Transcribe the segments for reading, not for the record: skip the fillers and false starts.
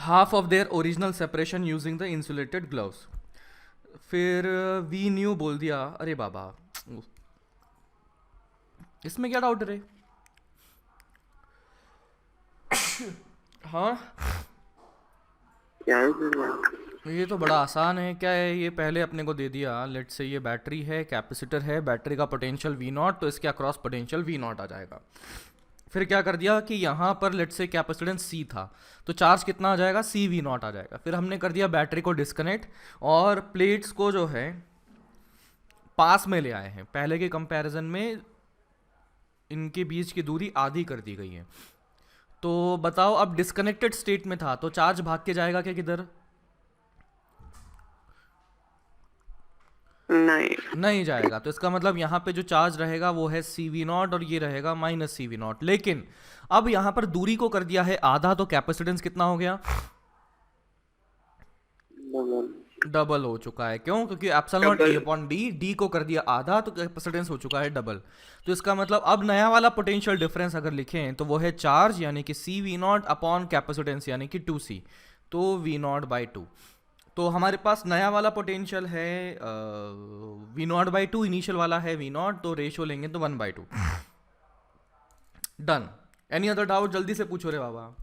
Half of their original separation using the insulated gloves. फिर we knew बोल दिया। अरे बाबा, इसमें क्या डाउट है? हाँ, क्या है सर? ये तो बड़ा आसान है। क्या है ये? पहले अपने को दे दिया, लेट से ये बैटरी है, कैपेसिटर है, बैटरी का पोटेंशियल वी नॉट, तो इसके अक्रॉस पोटेंशियल वी नॉट आ जाएगा। फिर क्या कर दिया कि यहाँ पर लेट से कैपेसिटेंस सी था, तो चार्ज कितना आ जाएगा? सी वी नॉट आ जाएगा। फिर हमने कर दिया बैटरी को डिस्कनेक्ट, और प्लेट्स को जो है पास में ले आए हैं। पहले के कंपैरिजन में इनके बीच की दूरी आधी कर दी गई है। तो बताओ, अब डिस्कनेक्टेड स्टेट में था तो चार्ज भाग के जाएगा क्या किधर? नहीं। नहीं जाएगा। तो इसका मतलब यहाँ पे जो चार्ज रहेगा वो है सी वी नॉट, और ये रहेगा माइनस सी वी नॉट। लेकिन अब यहाँ पर दूरी को कर दिया है आधा, तो कैपेसिटेंस कितना हो गया? डबल हो चुका है। क्यों? क्योंकि epsilon not a upon D, D को कर दिया आधा, तो कैपेसिटेंस हो चुका है डबल। तो इसका मतलब अब नया वाला पोटेंशियल डिफरेंस अगर लिखें तो वो है चार्ज यानी कि सी वी नॉट अपॉन कैपेसिटेंस यानी कि 2c, तो वी नॉट बाई 2। तो हमारे पास नया वाला पोटेंशियल है वी नॉट बाई 2, इनिशियल वाला है वी नॉट, तो रेशियो लेंगे तो 1/2। डन। Any other doubt? जल्दी से पूछो रे बाबा,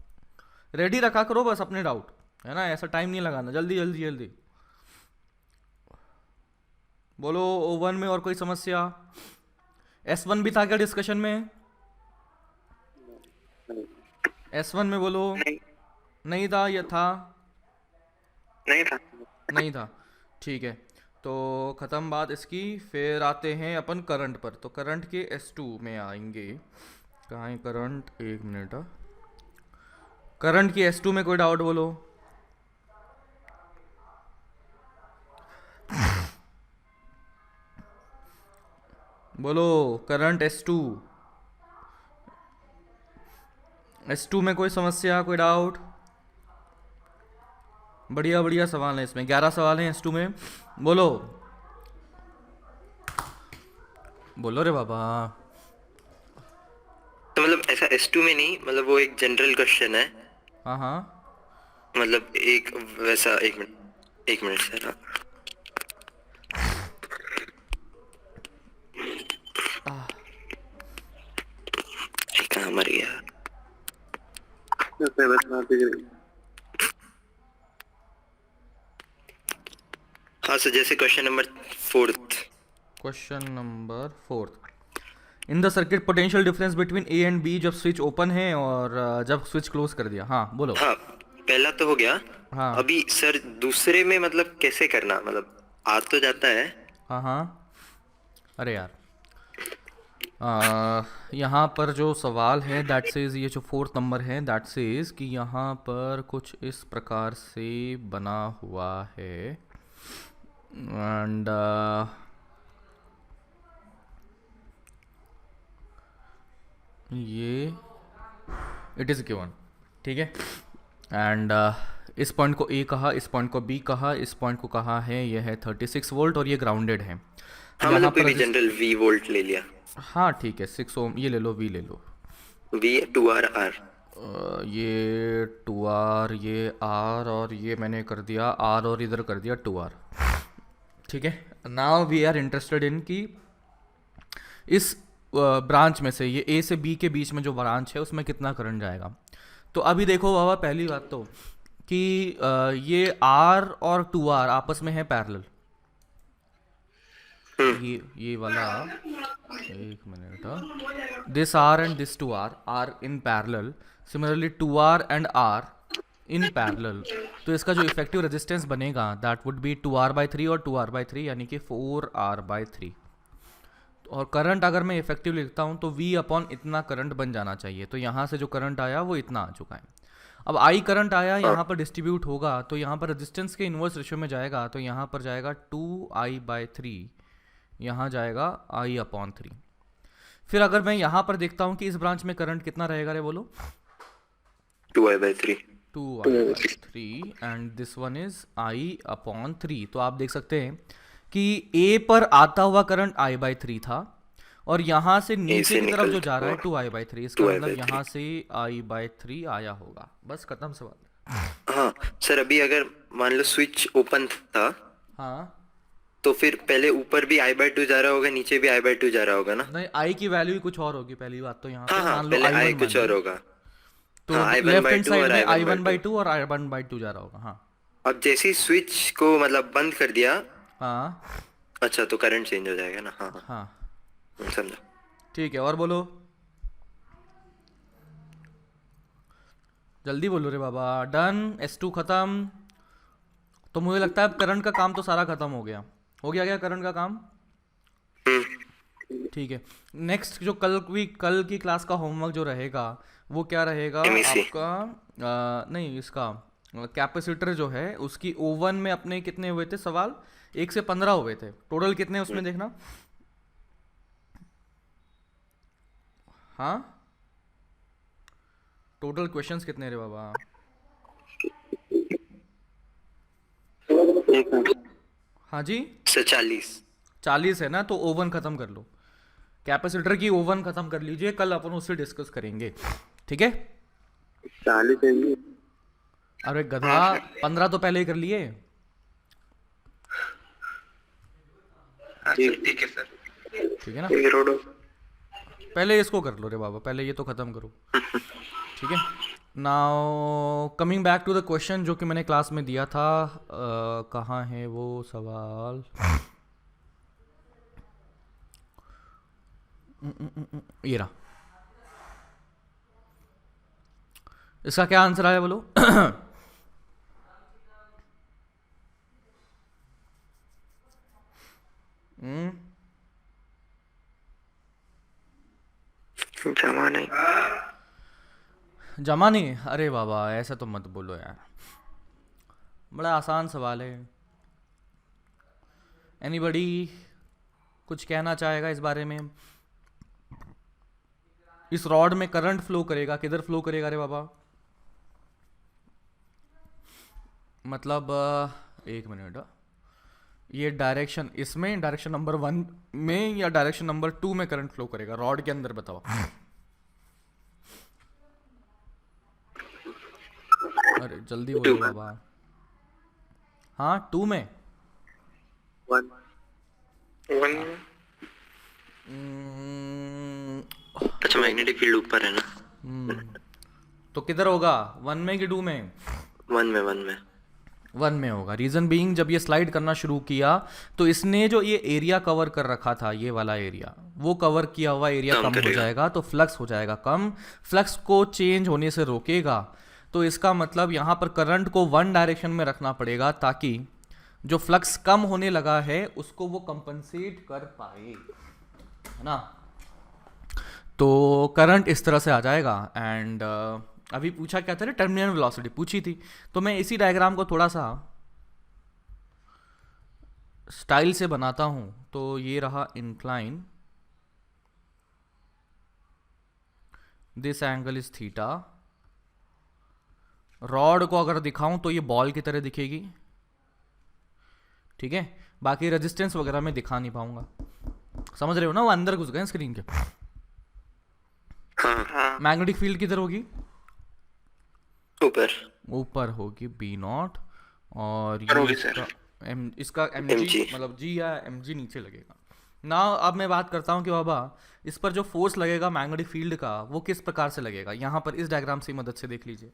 रेडी रखा करो बस अपने डाउट, है ना? ऐसा टाइम नहीं लगाना, जल्दी जल्दी जल्दी बोलो। O1 में और कोई समस्या? S1 भी था क्या डिस्कशन में? S1 में बोलो। नहीं, नहीं था या था? नहीं था। नहीं था। ठीक है, तो ख़त्म बात इसकी। फिर आते हैं अपन करंट पर। तो करंट के S2 में आएंगे। कहाँ है करंट? एक मिनट। करंट की S2 में कोई डाउट बोलो। बोलो करंट S2। S2 में कोई समस्या, कोई डाउट? बढ़िया बढ़िया सवाल है इसमें, 11 सवाल हैं S2 में। बोलो बोलो रे बाबा। तो मतलब ऐसा S2 में नहीं, मतलब वो एक जनरल क्वेश्चन है। हाँ हाँ। मतलब एक वैसा, एक मिनट सर। कहाँ मर गया? हाँ सर, जैसे question number 4। Question number 4। In the circuit potential difference between A and B, जब स्विच ओपन है और जब स्विच क्लोज कर दिया। हाँ बोलो। हाँ, पहला तो हो गया। हाँ अभी सर दूसरे में मतलब कैसे करना? मतलब आ तो जाता है। हाँ हाँ। अरे यार, यहाँ पर जो सवाल है दैट सेज, ये जो 4th नंबर है दैट सेज कि यहाँ पर कुछ इस प्रकार से बना हुआ है, एंड ये इट इज़ गिवन, ठीक है। एंड इस पॉइंट को ए कहा, इस पॉइंट को बी कहा, इस पॉइंट को कहा है यह है 36 वोल्ट, और ये ग्राउंडेड है। हाँ, यहाँ मतलब कोई पर भी जनरल V वोल्ट ले लिया। हाँ ठीक है, 6 ओम ये ले लो, वी ले लो। V है 2R R। ये 2R, ये R, और ये मैंने कर दिया R, और इधर कर दिया 2R। ठीक है, now we are interested in कि इस ब्रांच में से, ये A से B के बीच में जो ब्रांच है उसमें कितना करंट जाएगा। तो अभी देखो बाबा, पहली बात तो कि ये R और 2R आपस में है पैरेलल। ये वाला, एक minute, this R and this 2R are in parallel. Similarly 2R and R in parallel. तो इसका जो इफेक्टिव रेजिस्टेंस बनेगा दैट वुड बी 2R/3 और 2R/3 यानी कि 4R/3। और करंट अगर मैं इफेक्टिव लिखता हूँ तो V अपॉन इतना करंट बन जाना चाहिए। तो यहाँ से जो करंट आया वो इतना आ चुका है। अब I करंट आया, यहाँ पर डिस्ट्रीब्यूट होगा तो यहाँ पर रेजिस्टेंस के इन्वर्स रेशियो में जाएगा, तो यहाँ पर जाएगा 2I/3, यहाँ जाएगा I/3। फिर अगर मैं यहाँ पर देखता हूँ कि इस ब्रांच में करंट कितना रहेगा रे बोलो? 2I/3। 2I/3 and this one is I/3। तो आप देख सकते हैं कि A पर आता हुआ करंट I/3 था, और यहाँ से नीचे की तरफ जो जा रहा है 2I/3। इसका मतलब यहाँ से I/3 आया होगा। बस खत्म सवाल। हाँ सर, अभी अगर मान लो स्विच ओपन था, हाँ, तो फिर पहले ऊपर भी I/2 जा रहा होगा, नीचे भी I/2 जा रहा होगा ना? नहीं, आई की वैल्यू ही कुछ और होगी पहली बात तो यहाँ हाँ पे, हाँ, मान लो पहले आई I वन कुछ मान और ली, होगा। तो हाँ, I1 left by hand to side और में I1 I by one two by two और आई वन बाई टू जा रहा होगा। हाँ अब जैसे ही स्विच को मतलब बंद कर दिया, हाँ अच्छा तो करंट चेंज हो जाएगा ना? हाँ हाँ, हाँ, समझा। ठीक है, और बोलो, जल्दी बोलो रे बाबा। डन, S2 खत्म। तो मुझे लगता है अब करंट का काम तो सारा खत्म हो गया। हो गया क्या करंट का काम? ठीक है। नेक्स्ट जो कल की क्लास का होमवर्क जो रहेगा वो क्या रहेगा MEC। आपका? नहीं, इसका कैपेसिटर जो है उसकी ओवन में अपने कितने हुए थे सवाल? 1 से 15 हुए थे टोटल, कितने उसमें देखना। हाँ, टोटल क्वेश्चंस कितने रे बाबा? एक मिनट हाँ जी, सर, 40। 40 है ना, तो ओवन खत्म कर लो। कैपेसिटर की ओवन खत्म कर लीजिए, कल अपन उससे डिस्कस करेंगे, ठीक है? 40 है जी। अरे गधा, 15 तो पहले ही कर लिए। ठीक है सर। ठीक है ना, ये रोडो। पहले इसको कर लो रे बाबा, पहले ये तो खत्म करो, ठीक है? Now coming back to the question जो कि मैंने क्लास में दिया था, कहाँ है वो सवाल? ये रहा। इसका क्या आंसर आया बोलो? जमा नहीं। जमा नहीं? अरे बाबा ऐसा तो मत बोलो यार, बड़ा आसान सवाल है। एनीबडी कुछ कहना चाहेगा इस बारे में? इस रॉड में करंट फ्लो करेगा, किधर फ्लो करेगा रे बाबा? मतलब एक मिनट, ये डायरेक्शन, इसमें डायरेक्शन नंबर 1 में या डायरेक्शन नंबर 2 में करंट फ्लो करेगा रॉड के अंदर, बताओ। अरे जल्दी बोलो बाबा। हाँ, 2 में। 1 अच्छा, मैग्नेटिक फील्ड ऊपर है ना? तो किधर होगा, 1 में कि 2 में? 1 में, 1 में। 1 में होगा। रीज़न बीइंग, जब ये स्लाइड करना शुरू किया तो इसने जो ये एरिया कवर कर रखा था, ये वाला एरिया, वो कवर किया हुआ एरिया कम हो जाएगा, तो फ्लक्स हो जाएगा कम। फ्लक्स को चेंज होने से रोकेगा, तो इसका मतलब यहाँ पर करंट को 1 डायरेक्शन में रखना पड़ेगा ताकि जो फ्लक्स कम होने लगा है उसको वो कंपनसेट कर पाए, है ना? तो करंट इस तरह से आ जाएगा। एंड अभी पूछा क्या था, टर्मिनल वेलोसिटी पूछी थी, तो मैं इसी डायग्राम को थोड़ा सा स्टाइल से बनाता हूं। तो ये रहा incline, this angle is theta. Rod को अगर दिखाऊं तो ये बॉल की तरह दिखेगी, ठीक है? बाकी रेजिस्टेंस वगैरह में दिखा नहीं पाऊंगा, समझ रहे हो ना? वो अंदर घुस गए स्क्रीन के। हाँ, मैग्नेटिक फील्ड किधर होगी? ऊपर। ऊपर होगी B0, और ऊपर ये होगी इसका mg मतलब g या mg नीचे लगेगा ना। अब मैं बात करता हूँ कि बाबा इस पर जो फोर्स लगेगा मैग्नेटिक फील्ड का, वो किस प्रकार से लगेगा। यहाँ पर इस डायग्राम की मदद से देख लीजिए।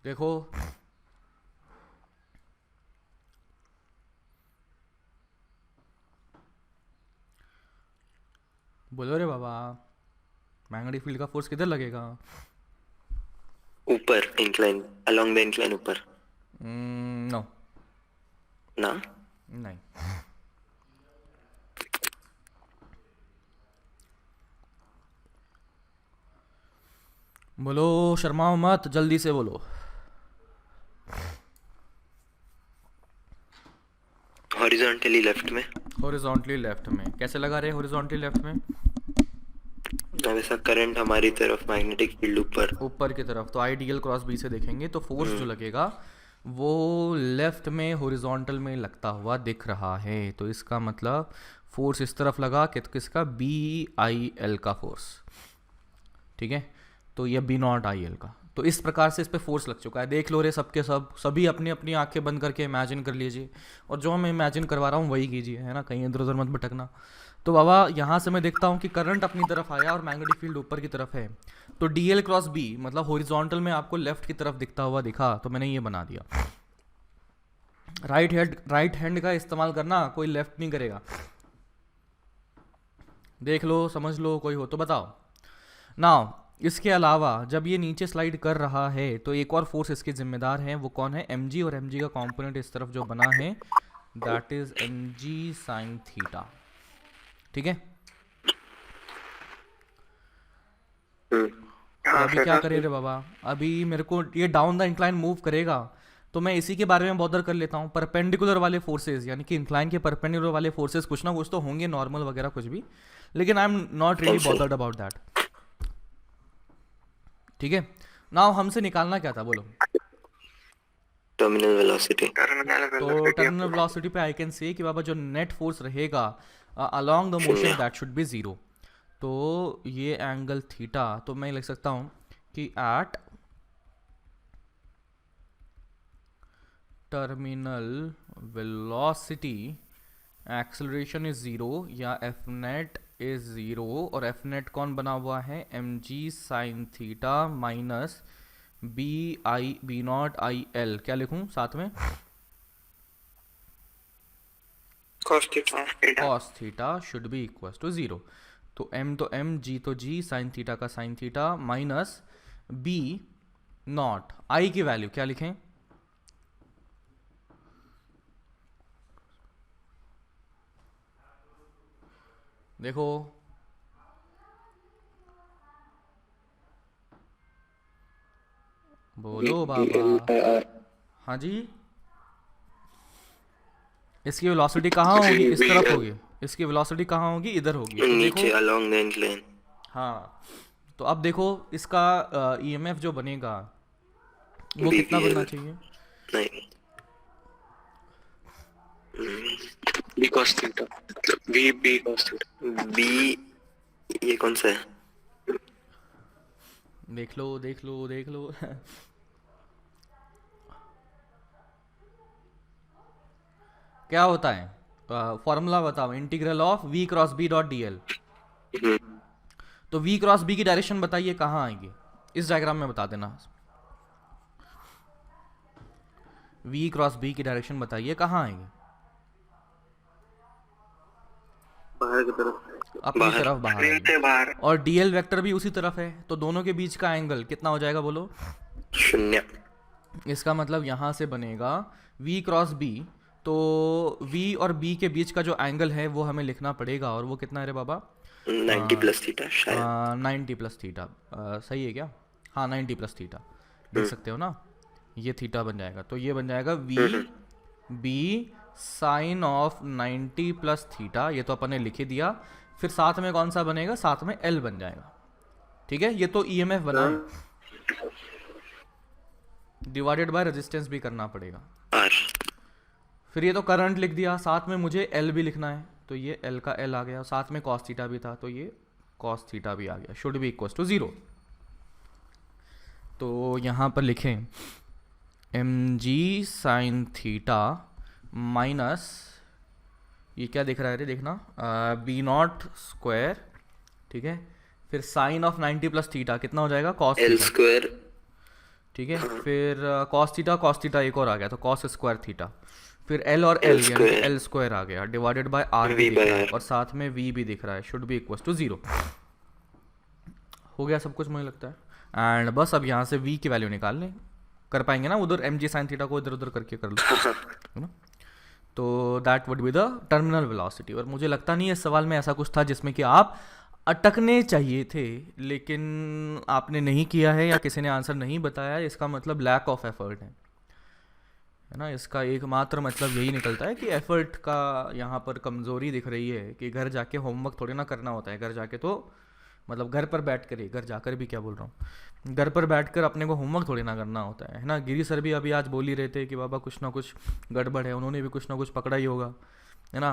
देखो, बोलो रे बाबा, मैग्नेटिक फील्ड का फोर्स किधर लगेगा? ऊपर, इंक्लाइन, अलोंग द इंक्लाइन, ऊपर। नो, ना, नहीं। बोलो, शर्माओ मत, जल्दी से बोलो। हॉरिजॉन्टली लेफ्ट में। हॉरिजॉन्टली लेफ्ट में कैसे लगा रहे? हॉरिजॉन्टली लेफ्ट में अब ऐसा करंट हमारी तरफ, मैग्नेटिक फील्ड ऊपर। ऊपर की तरफ, तो आइडियल क्रॉस बी से देखेंगे तो फोर्स जो लगेगा वो लेफ्ट में हॉरिजॉन्टल में लगता हुआ दिख रहा है। तो इसका मतलब फोर्स इस तरफ लगा किसका, बी आई एल का फोर्स, ठीक है, तो ये बी नॉट आई एल का। तो इस प्रकार से इस पे फोर्स लग चुका है, देख लो रे सबके सब, सभी अपनी अपनी आंखें बंद करके इमेजिन कर लीजिए, और जो मैं इमेजिन करवा रहा हूँ वही कीजिए, है ना, कहीं इधर उधर मत भटकना। तो बाबा यहाँ से मैं देखता हूँ कि करंट अपनी तरफ आया और मैग्नेटिक फील्ड ऊपर की तरफ है, तो डी एल क्रॉस बी मतलब हॉरिजॉन्टल में आपको लेफ्ट की तरफ दिखता हुआ दिखा, तो मैंने ये बना दिया। राइट हैंड का इस्तेमाल करना, कोई लेफ्ट नहीं करेगा, देख लो समझ लो, कोई हो तो बताओ। नाउ इसके अलावा जब ये नीचे स्लाइड कर रहा है तो एक और फोर्स इसके जिम्मेदार है, वो कौन है, mg, और mg का कंपोनेंट इस तरफ जो बना है that is mg sin theta, ठीक है। तो अभी क्या करे रे बाबा, अभी मेरे को ये डाउन द इंक्लाइन मूव करेगा, तो मैं इसी के बारे में बॉदर कर लेता हूँ। परपेंडिकुलर वाले फोर्सेज यानी कि इंक्लाइन के परपेंडिकुलर वाले फोर्सेज कुछ ना कुछ तो होंगे, नॉर्मल वगैरह कुछ भी, लेकिन I am not really bothered about that, ठीक है। नाउ हमसे निकालना क्या था बोलो, टर्मिनल वेलोसिटी। तो टर्मिनल वेलोसिटी पे आई कैन से कि बाबा जो नेट फोर्स रहेगा along the motion that should be zero, तो ये एंगल थीटा, तो मैं लिख सकता हूँ कि at terminal velocity acceleration is zero, या एफ नेट इज ज़ीरो, और एफ नेट कौन बना हुआ है, M G sine theta minus B naught I L, क्या लिखूं साथ में, cos theta should be equal to zero. तो एम तो जी साइन थीटा का sine theta minus B naught, I की वैल्यू क्या लिखें, देखो बोलो बाबा, हाँ जी, इसकी वेलोसिटी कहाँ होगी, इस तरफ होगी, इसकी वेलोसिटी कहाँ होगी, इधर होगी, तो नीचे अलोंग द इंक्लाइन। हाँ, तो अब देखो इसका ईएमएफ जो बनेगा वो कितना बनना चाहिए, नहीं बी cos थीटा, मतलब बी cos थीटा, बी, ये कौन सा है, देख लो देख लो देख लो क्या होता है, फॉर्मूला बताओ, integral of v cross B dot D L. तो v क्रॉस बी की डायरेक्शन बताइए कहाँ आएगी, इस डायग्राम में बता देना, v क्रॉस बी की डायरेक्शन बताइए कहाँ आएगी, बाहर की तरफ, अपनी तरफ बाहर आएगी, बाहर, और डीएल वेक्टर भी उसी तरफ है, तो दोनों के बीच का एंगल कितना हो जाएगा बोलो, शून्य। इसका मतलब यहाँ से बनेगा v क्रॉस बी, तो v और b के बीच का जो एंगल है वो हमें लिखना पड़ेगा, और वो कितना है रे बाबा, 90 प्लस थीटा शायद, 90 प्लस थीटा, सही है क्या, हाँ 90 प्लस थीटा, देख सकते हो ना, ये थीटा बन जाएगा, तो ये बन जाएगा v b sine of 90 plus theta, ये तो अपन ने लिख ही दिया, फिर साथ में कौन सा बनेगा, साथ में L बन जाएगा, ठीक है। ये तो ईएमएफ बना है, डिवाइडेड बाय रेजिस्टेंस भी करना पड़ेगा, आर, फिर ये तो करंट लिख दिया, साथ में मुझे L भी लिखना है, तो ये L का L आ गया, साथ में cos थीटा भी था, तो ये cos थीटा भी आ गया, should be equal to zero. तो यहाँ पर लिखें mg साइन थीटा माइनस, ये क्या दिख रहा है रे, देखना, बी नॉट स्क्वायर, ठीक है, फिर साइन ऑफ 90 प्लस थीटा कितना हो जाएगा, कॉस एल थीटा, स्क्वायर, ठीक है, फिर कॉस थीटा एक और आ गया, तो कॉस स्क्वायर थीटा, फिर एल और एल यानी कि एल स्क्वायर आ गया, डिवाइडेड बाय आर भी दिख रहा है, और साथ में वी भी दिख रहा है, should be equal to zero. हो गया सब कुछ मुझे लगता है, एंड बस अब यहाँ से वी की वैल्यू निकाल लें, कर पाएंगे ना, उधर एम जी साइन थीटा को इधर उधर करके कर लो, है ना, तो that would be the terminal velocity. और मुझे लगता नहीं है इस सवाल में ऐसा कुछ था जिसमें कि आप अटकने चाहिए थे, लेकिन आपने नहीं किया है या किसी ने आंसर नहीं बताया, इसका मतलब लैक ऑफ एफर्ट है ना, इसका एकमात्र मतलब यही निकलता है कि एफर्ट का यहाँ पर कमज़ोरी दिख रही है, कि घर जाके होमवर्क थोड़ी ना करना होता है, घर जाके तो मतलब घर पर बैठ कर ही, घर जाकर भी क्या बोल रहा हूँ, घर पर बैठकर अपने को होमवर्क थोड़ी ना करना होता है ना। गिरी सर भी अभी आज बोल ही रहे थे कि बाबा कुछ ना कुछ गड़बड़ है, उन्होंने भी कुछ ना कुछ पकड़ा ही होगा, है ना।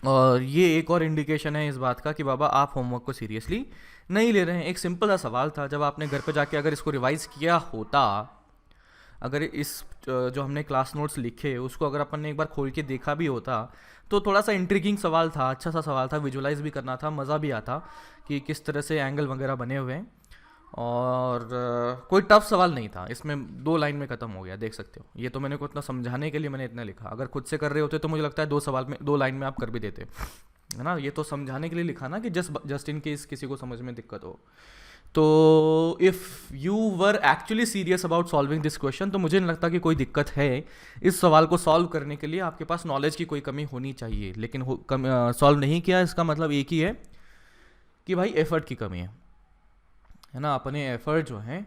और ये एक और इंडिकेशन है इस बात का कि बाबा आप होमवर्क को सीरियसली नहीं ले रहे हैं। एक सिंपल सा सवाल था, जब आपने घर पे जाके अगर इसको रिवाइज किया होता, अगर इस जो हमने क्लास नोट्स लिखे उसको अगर अपन ने एक बार खोल के देखा भी होता, तो थोड़ा सा इंट्रिगिंग सवाल था, अच्छा सा सवाल था, विजुलाइज भी करना था, मज़ा भी आता कि किस तरह से एंगल वगैरह बने हुए हैं। और कोई टफ सवाल नहीं था, इसमें 2 लाइन में ख़त्म हो गया, देख सकते हो। ये तो मैंने को इतना समझाने के लिए मैंने इतना लिखा, अगर खुद से कर रहे होते तो मुझे लगता है 2 सवाल में 2 लाइन में आप कर भी देते, है ना। ये तो समझाने के लिए लिखा ना कि जस्ट इन केस किसी को समझ में दिक्कत हो। तो if you were actually serious about solving this question, तो मुझे नहीं लगता कि कोई दिक्कत है इस सवाल को सॉल्व करने के लिए। आपके पास नॉलेज की कोई कमी होनी चाहिए, लेकिन सॉल्व नहीं किया, इसका मतलब एक ही है कि भाई एफर्ट की कमी है ना। अपने एफर्ट जो हैं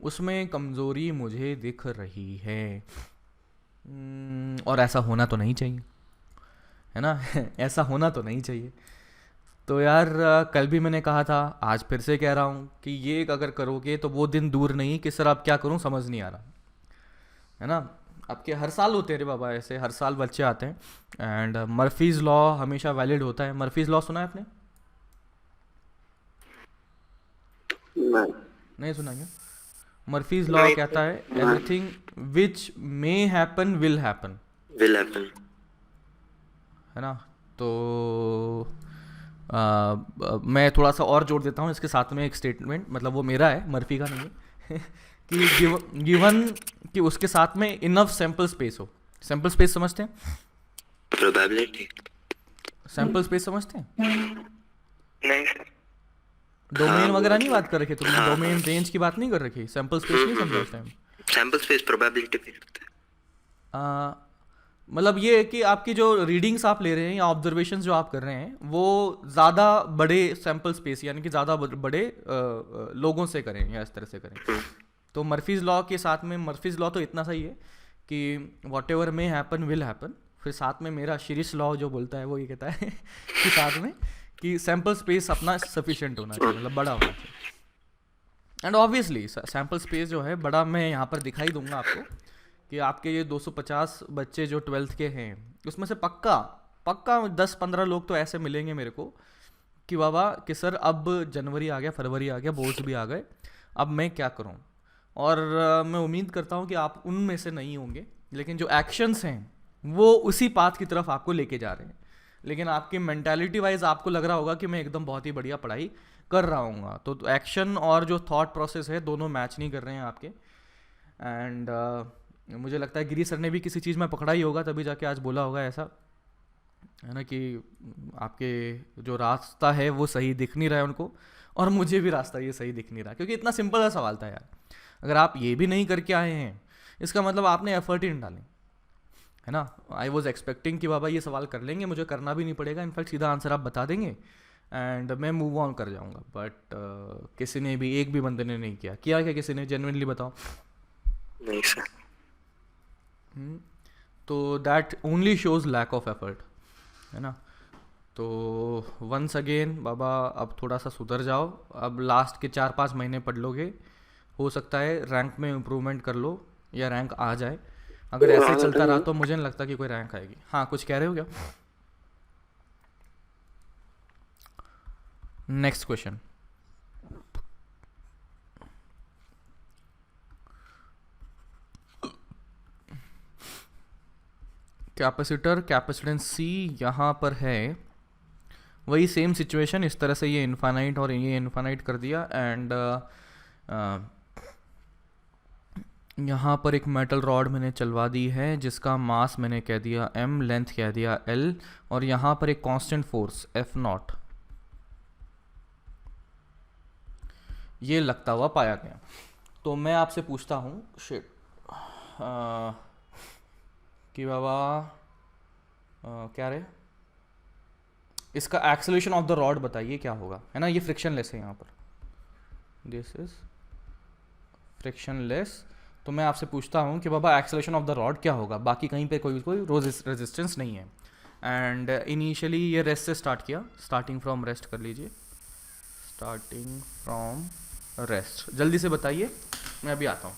उसमें कमज़ोरी मुझे दिख रही है। और ऐसा होना तो नहीं चाहिए, है ना। ऐसा होना तो नहीं चाहिए। तो यार कल भी मैंने कहा था, आज फिर से कह रहा हूँ कि ये अगर करोगे तो वो दिन दूर नहीं कि सर अब क्या करूँ समझ नहीं आ रहा, है ना। आपके हर साल होते हैं रे बाबा, ऐसे हर साल बच्चे आते हैं। एंड मर्फीज़ लॉ हमेशा वैलिड होता है। मर्फीज़ लॉ सुना है आपने? नहीं। नहीं सुना क्या? मर्फीज़ लॉ नहीं। कहता है everything which may happen will happen, Will happen. है ना। तो मैं थोड़ा सा और जोड़ देता हूँ इसके साथ में एक स्टेटमेंट, मतलब वो मेरा है, मर्फी का नहीं है। कि गिवन कि उसके साथ में इनफ सैम्पल स्पेस हो। सैम्पल स्पेस समझते हैं? Probability. सैम्पल स्पेस समझते हैं? नहीं सर। डोमेन हाँ, वगैरह नहीं मतलब- बात कर रखी तुमने? हाँ, डोमेन रेंज की बात नहीं कर रखी, सैम्पल स्पेस नहीं समझा उस टाइम? सैंपल स्पेस प्रोबेबिलिटी पे करते मतलब ये है कि आपकी जो रीडिंग्स आप ले रहे हैं या ऑब्जर्वेशंस जो आप कर रहे हैं वो ज़्यादा बड़े सैम्पल स्पेस यानी कि ज़्यादा बड़े लोगों से करें या इस तरह से करें। तो मर्फीज़ लॉ के साथ में, मर्फीज़ लॉ तो इतना सही है कि what ever may happen will happen. फिर साथ में मेरा शिरिस लॉ जो बोलता है वो ये कहता है कि साथ में कि सैम्पल स्पेस अपना सफिशिएंट होना चाहिए, मतलब बड़ा होना चाहिए। एंड ऑब्वियसली सैम्पल स्पेस जो है बड़ा, मैं यहाँ पर दिखाई दूंगा आपको कि आपके ये 250 बच्चे जो 12th के हैं उसमें से पक्का पक्का 10-15 लोग तो ऐसे मिलेंगे मेरे को कि बाबा कि सर अब जनवरी आ गया, फरवरी आ गया, बोर्ड्स भी आ गए, अब मैं क्या करूं। और मैं उम्मीद करता हूं कि आप उनमें से नहीं होंगे, लेकिन जो एक्शंस हैं वो उसी पाथ की तरफ आपको लेके जा रहे हैं। लेकिन आपकी मेंटालिटी वाइज आपको लग रहा होगा कि मैं एकदम बहुत ही बढ़िया पढ़ाई कर रहा हूँ, तो एक्शन और जो थॉट प्रोसेस है दोनों मैच नहीं कर रहे हैं आपके। एंड मुझे लगता है गिरी सर ने भी किसी चीज़ में पकड़ा ही होगा, तभी जाके आज बोला होगा ऐसा, है ना, कि आपके जो रास्ता है वो सही दिख नहीं रहा है उनको, और मुझे भी रास्ता ये सही दिख नहीं रहा, क्योंकि इतना सिंपल सा सवाल था यार। अगर आप ये भी नहीं करके आए हैं इसका मतलब आपने एफर्ट ही नहीं डाले, है ना। आई वॉज एक्सपेक्टिंग कि बाबा ये सवाल कर लेंगे, मुझे करना भी नहीं पड़ेगा, इनफैक्ट सीधा आंसर आप बता देंगे एंड मैं मूव ऑन कर जाऊंगा। बट किसी ने भी, एक भी बंदे ने नहीं किया। किया क्या किसी ने? जेन्युइनली बताओ। नहीं सर। तो that only shows lack of effort, है ना। तो वंस अगेन बाबा अब थोड़ा सा सुधर जाओ। अब लास्ट के 4-5 महीने पढ़ लोगे, हो सकता है रैंक में इम्प्रूवमेंट कर लो या रैंक आ जाए। अगर ऐसे ही चलता रहा तो मुझे नहीं लगता कि कोई रैंक आएगी। हाँ, कुछ कह रहे हो क्या? Next question. Capacitor capacitance C यहाँ पर है, वही सेम सिचुएशन, इस तरह से ये इन्फानाइट और ये इन्फानाइट कर दिया। एंड यहाँ पर एक मेटल रॉड मैंने चलवा दी है जिसका मास मैंने कह दिया m, लेंथ कह दिया l, और यहाँ पर एक कांस्टेंट फोर्स F0 ये लगता हुआ पाया गया। तो मैं आपसे पूछता हूँ शिट कि बाबा क्या रे, इसका एक्सेलरेशन ऑफ द रॉड बताइए क्या होगा, है ना। ये फ्रिक्शनलेस है यहाँ पर, दिस इज फ्रिक्शनलेस। तो मैं आपसे पूछता हूँ कि बाबा एक्सेलरेशन ऑफ द रॉड क्या होगा। बाकी कहीं पे कोई रेजिस्टेंस नहीं है। एंड इनिशियली ये रेस्ट से स्टार्ट किया, स्टार्टिंग फ्रॉम रेस्ट कर लीजिए, स्टार्टिंग फ्रॉम रेस्ट। जल्दी से बताइए, मैं अभी आता हूँ।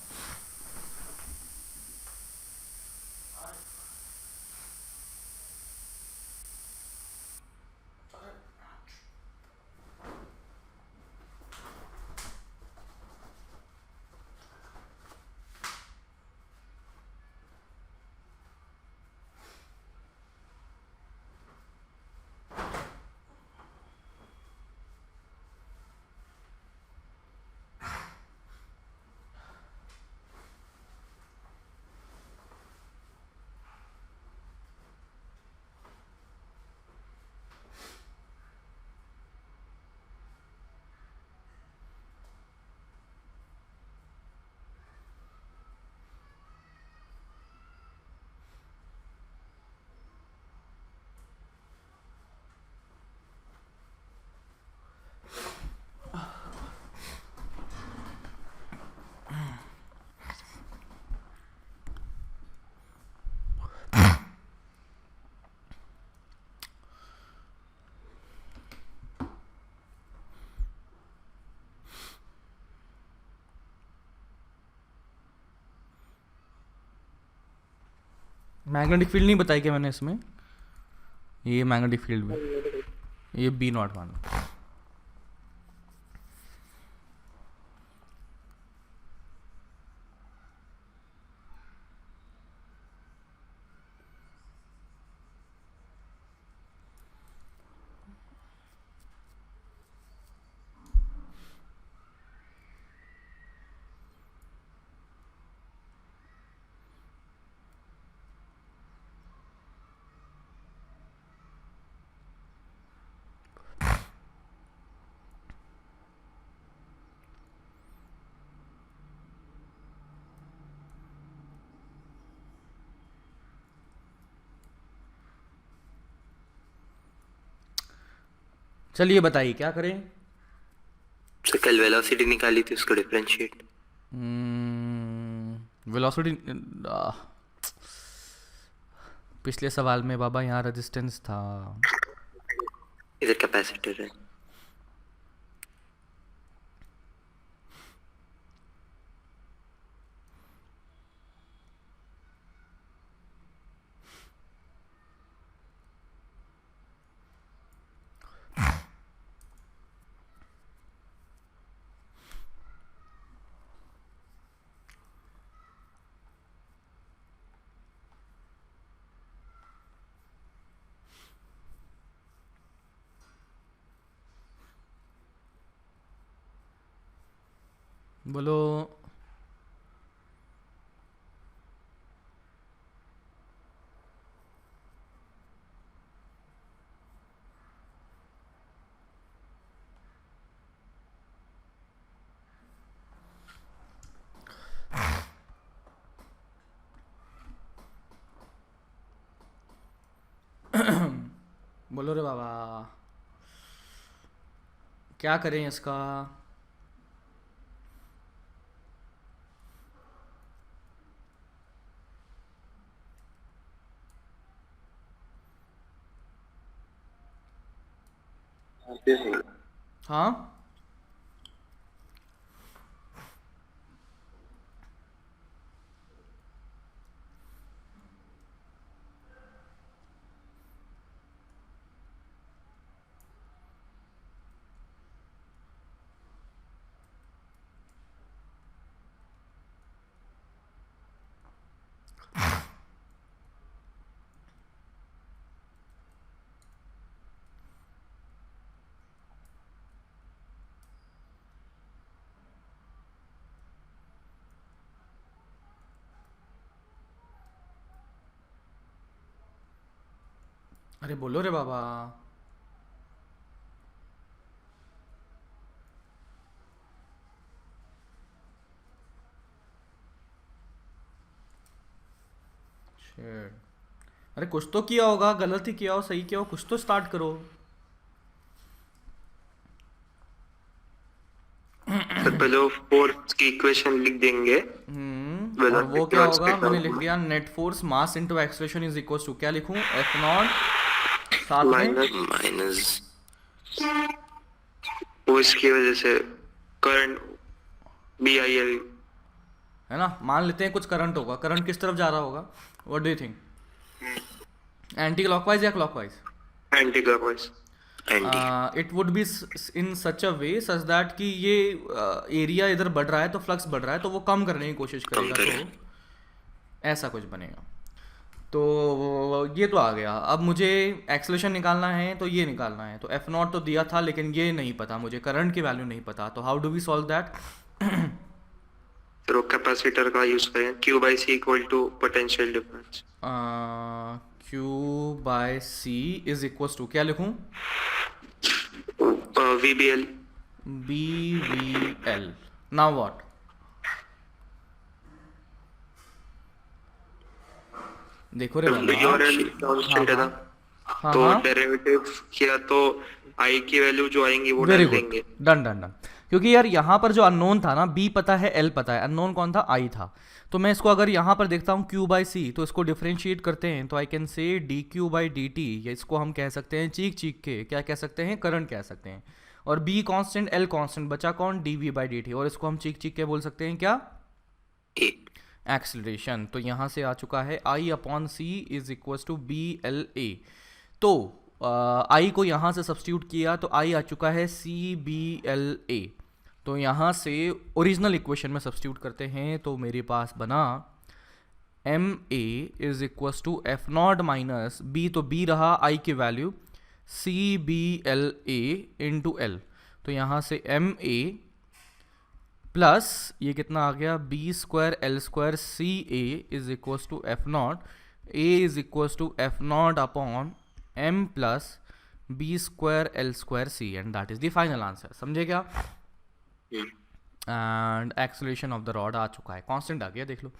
मैग्नेटिक फील्ड नहीं बताई क्या मैंने इसमें? ये मैग्नेटिक फील्ड में ये बी नॉट मान लो। चलिए बताइए क्या करें? सर कल वेलोसिटी निकाली थी, उसको डिफरेंशिएट। वेलोसिटी पिछले सवाल में बाबा यहाँ रेजिस्टेंस था। इधर कैपेसिटर है। बोलो। बोलो रे बाबा, क्या करें इसका? हाँ अरे बोलो रे बाबा। Shit. अरे कुछ तो किया होगा, गलत ही किया हो सही किया हो, कुछ तो स्टार्ट करो। सर पहले वो फोर्स की इक्वेशन लिख देंगे। और वो क्या होगा? मैंने लिख दिया net force mass into acceleration is equal to क्या लिखूं? एफ नॉट साथ में माइनस वो इसकी वजह से करंट BIL। है ना। मान लेते हैं कुछ करंट होगा, करंट किस तरफ जा रहा होगा? What do you think? Anti clockwise या clockwise? Anti clockwise. It would be in such a way such that कि ये एरिया इधर बढ़ रहा है तो फ्लक्स बढ़ रहा है तो वो कम करने की कोशिश करेगा, तो ऐसा कुछ बनेगा। तो ये तो आ गया। अब मुझे एक्सेलरेशन निकालना है तो ये निकालना है, तो एफ नॉट तो दिया था लेकिन ये नहीं पता मुझे, करंट की वैल्यू नहीं पता। तो how do we solve that? फिर वो कैपेसिटर का यूज करें, Q/C equal to potential difference. Q by C is equal to क्या लिखूं? VBL। BVL। Now what? देखो रे कांस्टेंट है ना, तो डेरिवेटिव किया तो I की वैल्यू जो आएंगी वो डाल देंगे। Done done done. क्योंकि यार यहाँ पर जो अननोन था ना, B पता है L पता है, अननोन कौन था? I था। तो मैं इसको अगर यहाँ पर देखता हूँ Q/C, तो इसको डिफरेंशिएट करते हैं तो आई कैन से dQ/dt, या इसको हम कह सकते हैं चीख चीख के क्या कह सकते हैं? करंट कह सकते हैं। और B कांस्टेंट, L कांस्टेंट, बचा कौन? dV/dt। और इसको हम चीख चीख के बोल सकते हैं क्या? एक्सेलरेशन। तो यहाँ से आ चुका है I upon C is equal to B L A. तो आई को यहाँ से सब्स्टिट्यूट किया तो आई आ चुका है सी बी एल ए। तो यहाँ से ओरिजिनल इक्वेशन में सब्स्टिट्यूट करते हैं तो मेरे पास बना M A is equal to F naught minus B, तो बी रहा आई की value C B L A into L. तो यहाँ से एम ए प्लस ये कितना आ गया B square L square C A is equal to F naught, A is equal to F naught upon M plus B square L square C, and that is the final answer. समझे क्या? And acceleration of the rod आ चुका है, constant आ गया, देख लो।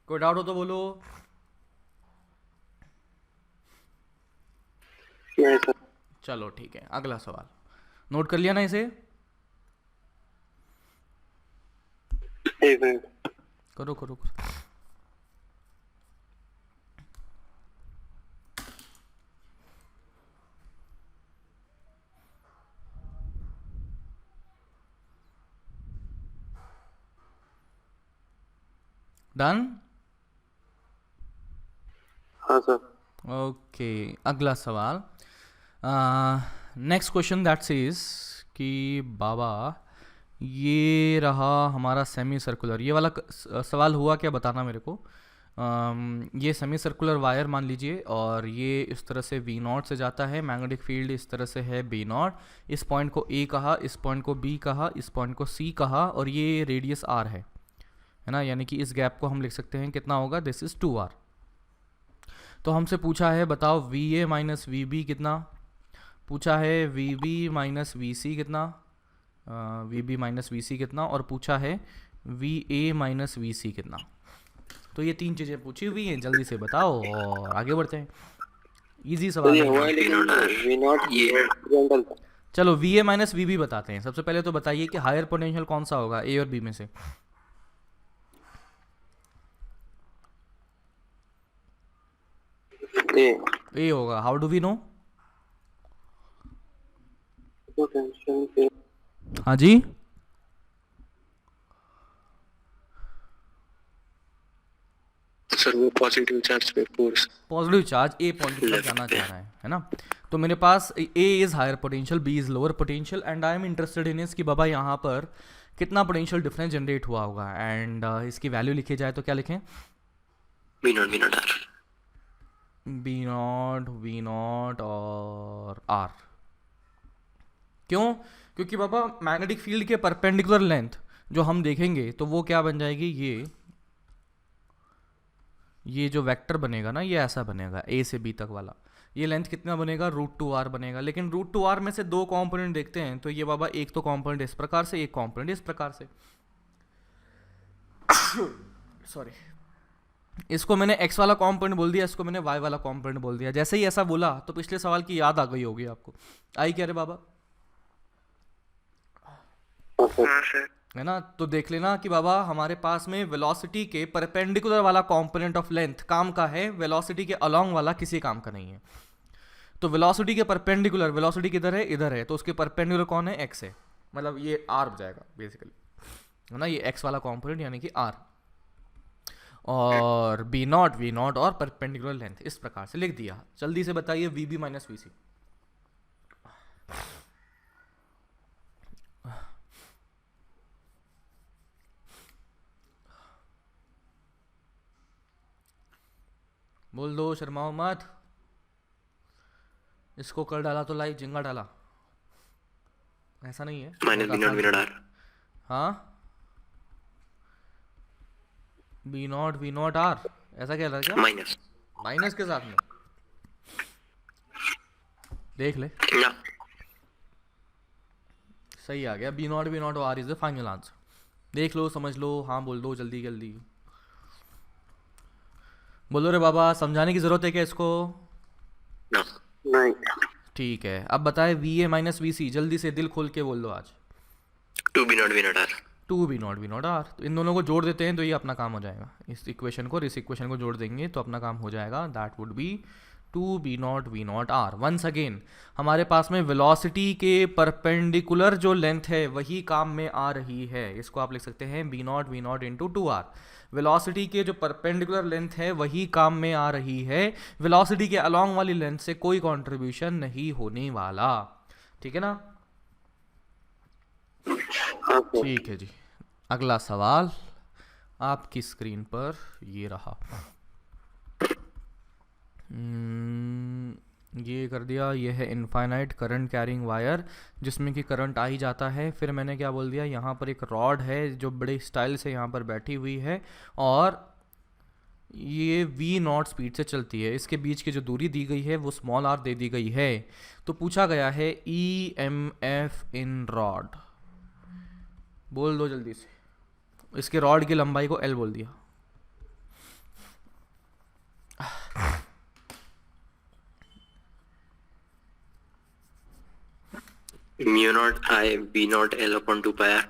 कोई doubt हो तो बोलो। नहीं सर। चलो ठीक है, अगला सवाल नोट कर लिया ना इसे? एक मिनट। करो करो। डन? हाँ सर। ओके, अगला सवाल। नेक्स्ट क्वेश्चन दैट सेज कि बाबा ये रहा हमारा सेमी सर्कुलर, ये वाला सवाल हुआ क्या बताना मेरे को। ये सेमी सर्कुलर वायर मान लीजिए और ये इस तरह से V नॉट से जाता है, मैग्नेटिक फील्ड इस तरह से है B नॉट, इस पॉइंट को A कहा, इस पॉइंट को B कहा, इस पॉइंट को C कहा, और ये रेडियस R है ना, यानी कि इस गैप को हम लिख सकते हैं कितना होगा, दिस इज 2R। तो हमसे पूछा है बताओ VA माइनस VB कितना, पूछा है VB माइनस VC कितना, VB माइनस VC कितना, और पूछा है VA माइनस VC कितना। तो ये तीन चीज़ें पूछी हुई हैं, जल्दी से बताओ और आगे बढ़ते हैं। इजी सवाल है। चलो VA माइनस VB बताते हैं। सबसे पहले तो बताइए कि हायर पोटेंशियल कौन सा होगा A और B में से? ए होगा। How do we know? हाँ जी, सर वो पॉजिटिव चार्ज पे force, positive charge A point की तरफ जाना चाह रहा है ना। तो मेरे पास A is higher potential, B is lower potential, and I am interested in इस कि बाबा यहाँ पर कितना पोटेंशियल डिफरेंस जनरेट हुआ होगा, एंड इसकी वैल्यू लिखी जाए तो क्या लिखें? V naught R, B naught और आर। क्यों? क्योंकि बाबा मैग्नेटिक फील्ड के परपेंडिकुलर लेंथ जो हम देखेंगे तो वो क्या बन जाएगी, ये जो वेक्टर बनेगा ना, ये ऐसा बनेगा ए से बी तक वाला, ये लेंथ कितना बनेगा, √2r बनेगा। लेकिन √2r में से दो कंपोनेंट देखते हैं तो ये बाबा एक तो कंपोनेंट इस प्रकार से, एक कंपोनेंट इस प्रकार से। सॉरी, इसको मैंने x वाला कंपोनेंट बोल दिया, इसको मैंने y वाला कंपोनेंट बोल दिया। जैसे ही ऐसा बोला तो पिछले सवाल की याद आ गई होगी आपको। आई क्या रे बाबा, है ना? तो देख लेना कि बाबा हमारे पास में वेलोसिटी के परपेंडिकुलर वाला कंपोनेंट ऑफ लेंथ काम का है, वेलोसिटी के अलोंग वाला किसी काम का नहीं है। तो वेलोसिटी के परपेंडिकुलर, वेलोसिटी किधर है, इधर है, तो उसके परपेंडिकुलर कौन है, x है, मतलब ये r हो जाएगा बेसिकली, है ना, ये x वाला कंपोनेंट यानी कि r, और वी नॉट और परपेंडिकुलर लेंथ, इस प्रकार से लिख दिया। जल्दी से बताइए VB माइनस VC। बोल दो, शर्माओ मत। इसको कर डाला तो लाइव जिंगा डाला, ऐसा नहीं है। Minus V naught R. हाँ, वी नॉट आर, ऐसा क्या क्या माइनस के साथ में, देख ले सही आ गया। B naught R is the final answer. देख लो, समझ लो, हाँ बोल दो जल्दी जल्दी बोलो रे बाबा। समझाने की जरूरत है क्या इसको? नहीं। ठीक है, अब बताए VA माइनस VC, जल्दी से दिल खोल के बोल दो आज। 2 V naught R. 2 V naught R. तो इन दोनों को जोड़ देते हैं तो ये अपना काम हो जाएगा। इस इक्वेशन को और इस इक्वेशन को जोड़ देंगे तो अपना काम हो जाएगा। That would be two B naught V naught R. Once again हमारे पास में वेलोसिटी के परपेंडिकुलर जो लेंथ है वही काम में आ रही है। इसको आप लिख सकते हैं B naught V naught into two R. Velocity के जो परपेंडिकुलर लेंथ है वही काम में आ रही है, वेलोसिटी के अलॉन्ग वाली लेंथ से कोई कंट्रीब्यूशन नहीं होने वाला। ठीक है ना? ठीक है जी। अगला सवाल आपकी स्क्रीन पर ये रहा। ये कर दिया। ये है इनफाइनाइट करंट कैरिंग वायर जिसमें कि करंट आ ही जाता है। फिर मैंने क्या बोल दिया, यहाँ पर एक रॉड है जो बड़े स्टाइल से यहाँ पर बैठी हुई है और ये v नॉट स्पीड से चलती है। इसके बीच की जो दूरी दी गई है वो स्मॉल r दे दी गई है। तो पूछा गया है EMF इन रॉड। बोल दो जल्दी से। इसके रॉड की लंबाई को L बोल दिया। Mu naught I B naught L upon 2 pi R.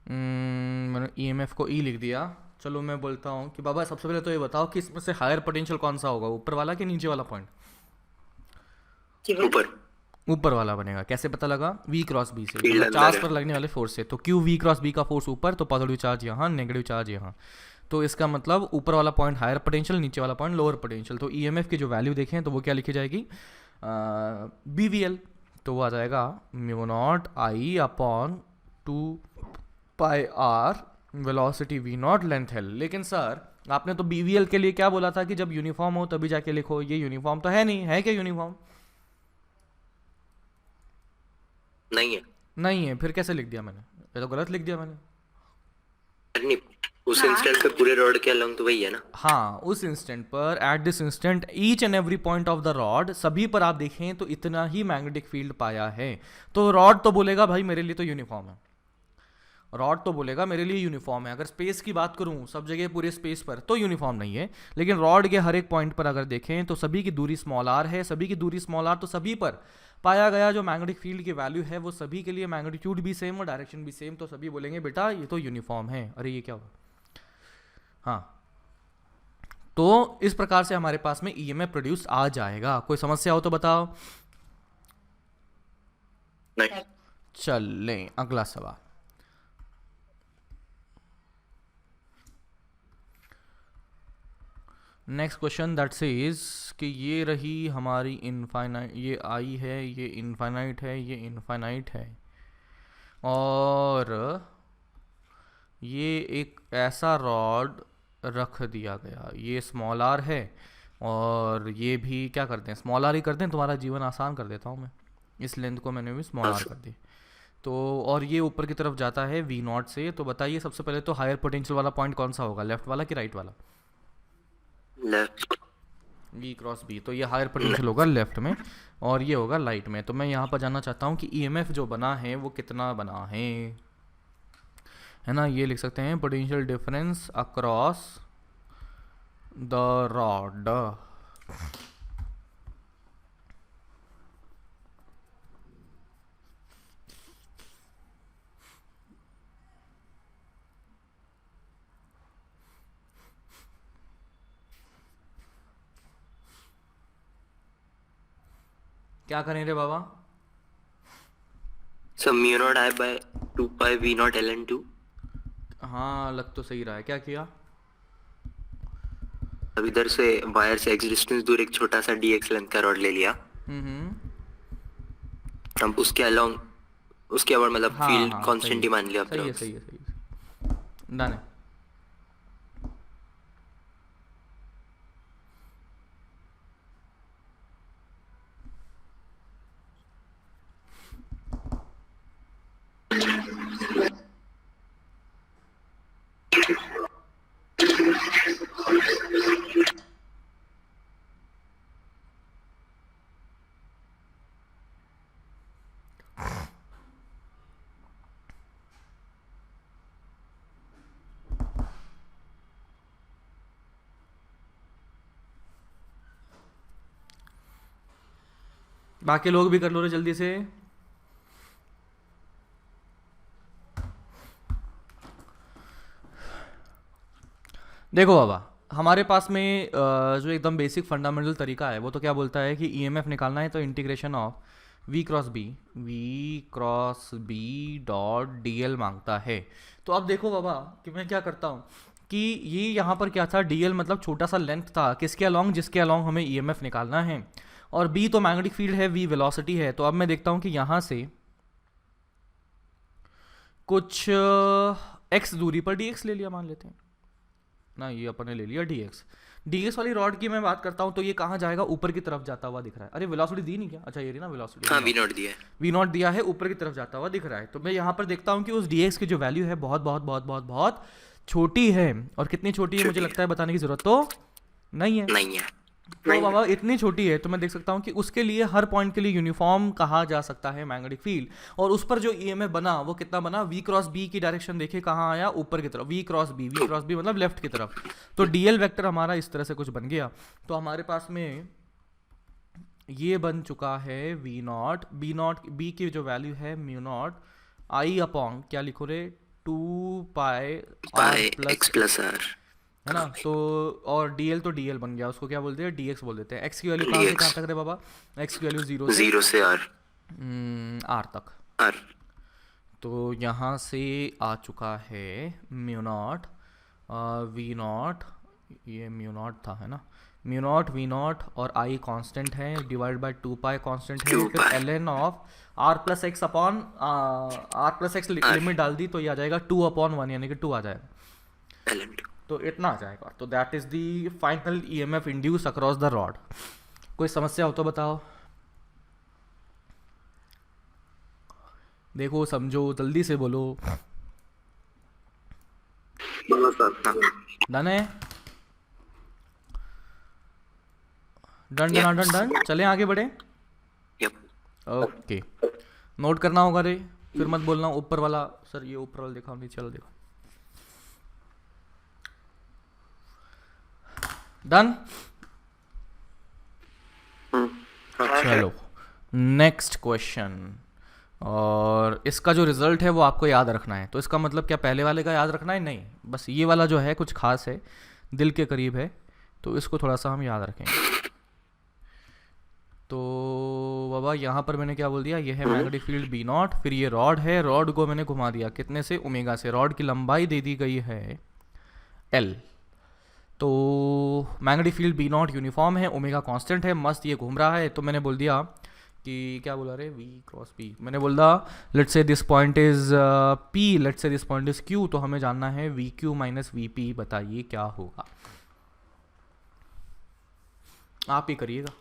मैंने EMF को E लिख दिया। चलो मैं बोलता हूँ कि बाबा सबसे पहले तो ये बताओ कि इसमें से हायर पोटेंशियल कौन सा होगा, ऊपर वाला कि नीचे वाला पॉइंट? ऊपर। ऊपर वाला बनेगा। कैसे पता लगा? V क्रॉस B से, Field मतलब अंदर चार्ज है। पर लगने वाले फोर्स से। तो Q V क्रॉस B का फोर्स ऊपर, तो पॉजिटिव चार्ज यहाँ, नेगेटिव चार्ज यहाँ। तो इसका मतलब ऊपर वाला पॉइंट हायर पोटेंशियल, नीचे वाला पॉइंट लोअर पोटेंशियल। तो EMF की जो वैल्यू देखें तो वो क्या लिखी जाएगी? BVL। तो वो आ जाएगा mu naught I upon 2 pi R, velocity V naught, length L। लेकिन सर आपने तो BVL के लिए क्या बोला था कि जब यूनिफॉर्म हो तभी जाके लिखो। ये यूनिफॉर्म तो है नहीं, है क्या यूनिफॉर्म? नहीं है। नहीं है, फिर कैसे लिख दिया मैंने? ये तो गलत लिख दिया मैंने। नहीं, उस इंस्टेंट पे पूरे रॉड के अलोंग तो वही है ना। हाँ, उस इंस्टेंट पर, at this instant, each and every point of the rod, सभी पर आप देखें तो इतना ही मैग्नेटिक फील्ड पाया है। तो रॉड तो बोलेगा भाई मेरे लिए तो यूनिफॉर्म है। रॉड तो बोलेगा मेरे लिए यूनिफॉर्म है। अगर स्पेस की बात करूं सब जगह पूरे स्पेस पर तो यूनिफॉर्म नहीं है, लेकिन रॉड के हर एक पॉइंट पर अगर देखें तो सभी की दूरी स्मॉल आर है। सभी की दूरी स्मॉल आर, तो सभी पर पाया गया जो मैग्नेटिक फील्ड की वैल्यू है वो सभी के लिए मैग्नीट्यूड भी सेम और डायरेक्शन भी सेम। तो सभी बोलेंगे बेटा ये तो यूनिफॉर्म है। अरे ये क्या हुआ? हाँ, तो इस प्रकार से हमारे पास में EMF प्रोड्यूस आ जाएगा। कोई समस्या हो तो बताओ। नहीं। चल लें अगला सवाल। नेक्स्ट क्वेश्चन दैट सेज कि ये रही हमारी इनफाइनाइट, ये आई है, ये इनफाइनाइट है, ये इनफाइनाइट है, और ये एक ऐसा रॉड रख दिया गया। ये स्मॉल आर है और ये भी क्या करते हैं, स्मॉल आर ही करते हैं। तुम्हारा जीवन आसान कर देता हूँ मैं। इस लेंथ को मैंने भी स्मॉल आर कर दी। तो और ये ऊपर की तरफ जाता है V नॉट से। तो बताइए सबसे पहले तो हायर पोटेंशियल वाला पॉइंट कौन सा होगा, लेफ्ट वाला कि राइट वाला? लेफ्ट। V cross B। तो ये हायर पोटेंशियल होगा लेफ्ट में और ये होगा राइट में। तो मैं यहाँ पर जानना चाहता हूँ कि EMF जो बना है वो कितना बना है ना? ये लिख सकते हैं potential difference across the rod. क्या करें रे बाबा? So mu naught I by 2 pi V naught L N 2। हाँ लग तो सही रहा है। क्या किया? अब इधर से वायर से एक्स डिस्टेंस दूर एक छोटा सा dx लेंथ का रॉड ले लिया। अब उसके अलोंग, उसके बाद मतलब हाँ फील्ड हाँ कांस्टेंट ही मान लिया। सही है सही है सही है। डन है। बाकी लोग भी कर लो रे जल्दी से। देखो बाबा, हमारे पास में जो एकदम बेसिक फंडामेंटल तरीका है वो तो क्या बोलता है कि ईएमएफ निकालना है तो integration of V cross B dot DL मांगता है। तो अब देखो बाबा कि मैं क्या करता हूँ कि ये यहाँ पर क्या था, डीएल मतलब छोटा सा लेंथ था किसके अलोंग, जिसके अलोंग हमें ईएमएफ निकालना है, और बी तो मैग्नेटिक फील्ड है, वी वेलोसिटी है। तो अब मैं देखता हूँ कि यहाँ से कुछ एक्स दूरी पर डीएक्स ले लिया, मान लेते हैं ना, ये अपन ने ले लिया डीएक्स। डीएक्स वाली रॉड की मैं बात करता हूँ तो ये कहाँ जाएगा, ऊपर की तरफ जाता हुआ दिख रहा है। अरे वेलोसिटी दी नहीं क्या, अच्छा ये रही ना वेलोसिटी, हाँ, वी नॉट दिया है। वी नॉट दिया है, ऊपर की तरफ जाता हुआ दिख रहा है। तो मैं यहाँ पर देखता हूँ कि उस डीएक्स की जो वैल्यू है बहुत बहुत बहुत बहुत बहुत छोटी है। और कितनी छोटी है मुझे लगता है बताने की जरूरत तो नहीं है। नहीं है। तो बाबा इतनी छोटी है तो मैं देख सकता हूँ कि उसके लिए हर पॉइंट के लिए यूनिफॉर्म कहा जा सकता है मैग्नेटिक फील्ड। और उस पर जो ईएमएफ बना वो कितना बना, वी क्रॉस बी की डायरेक्शन देखिए कहाँ आया, ऊपर की तरफ, वी क्रॉस बी मतलब लेफ्ट की तरफ। तो डीएल वेक्टर हमारा इस तरह से कुछ बन गया। तो हमारे पास में ये बन चुका है वी नॉट बी की जो वैल्यू है म्यू नॉट आई अपॉन क्या लिखो रे, 2 pi are x plus are, है ना। तो और डीएल तो डीएल बन गया, उसको क्या बोलते हैं, डीएक्स बोल देते हैं। एक्स की वैल्यू कहाँ से कहाँ तक रे बाबा, एक्स की वैल्यू 0 से आर, आर तक। आर। तो यहाँ से आ चुका है म्यू नॉट वी नॉट, ये म्यू नॉट था है ना, म्यू नॉट वी नॉट और आई कांस्टेंट है, डिवाइड बाय 2 पाई कांस्टेंट है, फिर ln of R plus X upon R plus X limit डाल दी तो ये आ जाएगा 2/1 यानी कि 2 आ जाएगा, तो इतना आ जाएगा। तो that is the final EMF induce across the rod. कोई समस्या हो तो बताओ, देखो समझो जल्दी से बोलो। डन है, डन डन डन डन, चले आगे बढ़े। ओके, नोट करना होगा रे, फिर मत बोलना ऊपर वाला सर ये ऊपर वाला देखा नीचे वाला देखा। डन, चलो नेक्स्ट क्वेश्चन। और इसका जो रिजल्ट है वो आपको याद रखना है। तो इसका मतलब क्या पहले वाले का याद रखना है, नहीं, बस ये वाला जो है कुछ खास है, दिल के करीब है, तो इसको थोड़ा सा हम याद रखेंगे। तो बाबा यहाँ पर मैंने क्या बोल दिया, ये है मैग्नेटिक फील्ड बी नॉट, फिर ये रॉड है, रॉड को मैंने घुमा दिया कितने से, ओमेगा से, रॉड की लंबाई दे दी गई है एल। तो magnetic field B naught uniform है, ओमेगा कांस्टेंट है, मस्त ये घूम रहा है। तो मैंने बोल दिया कि क्या बोला रे, वी क्रॉस पी, मैंने बोला let's say this point is P, let's say this point is Q, तो हमें जानना है V Q minus V P, बताइए क्या होगा, आप ही करिएगा।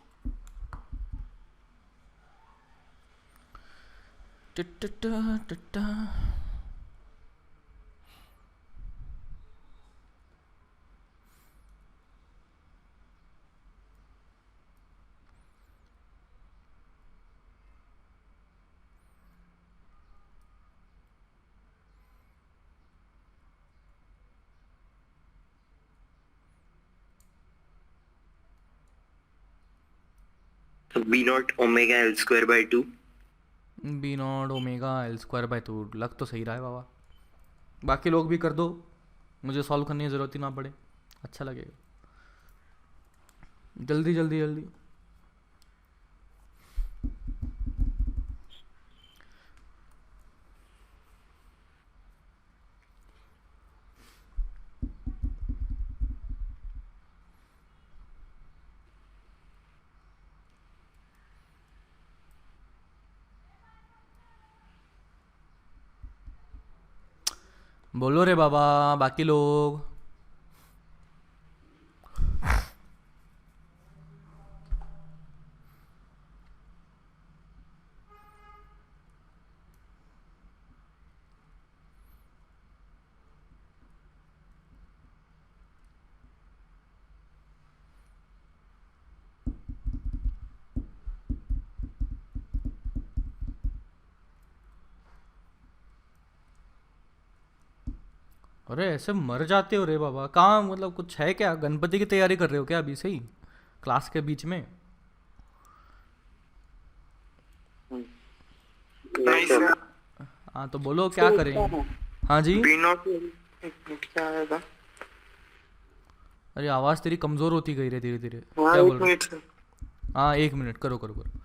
B naught omega L square by 2, B naught omega L square by 2, लग तो सही रहा है बाबा। बाकी लोग भी कर दो, मुझे सॉल्व करने की ज़रूरत ही ना पड़े, अच्छा लगेगा। जल्दी जल्दी जल्दी, बोलो रे बाबा बाकी लोग। अरे ऐसे मर जाते हो रे बाबा, कहाँ मतलब कुछ है क्या, गणपति की तैयारी कर रहे हो क्या अभी से ही क्लास के बीच में? नहीं सर, हाँ तो बोलो क्या करें। हाँ जी, बी नॉट क्या आएगा, अरे आवाज़ तेरी कमज़ोर होती गई रे धीरे धीरे, हाँ क्या एक बोल रहे? Minute sir. हाँ 1 मिनट, करो करो करो।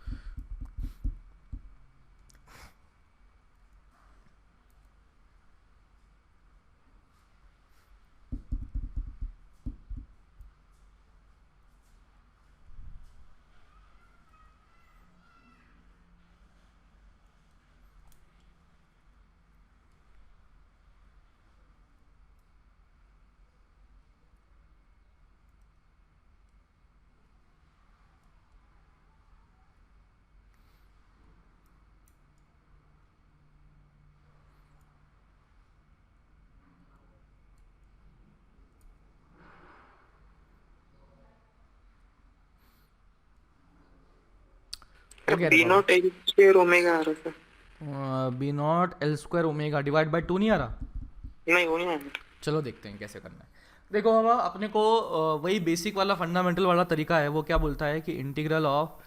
हो गया रे बी बाबा। नॉट एल स्क्वायर ओमेगा आ रहा B naught L square omega divide by 2 नहीं आ रहा? था। नहीं वो नहीं आ रहा। चलो देखते हैं कैसे करना है। देखो बाबा, अपने को वही बेसिक वाला फंडामेंटल वाला तरीका है। वो क्या बोलता है कि इंटीग्रल ऑफ,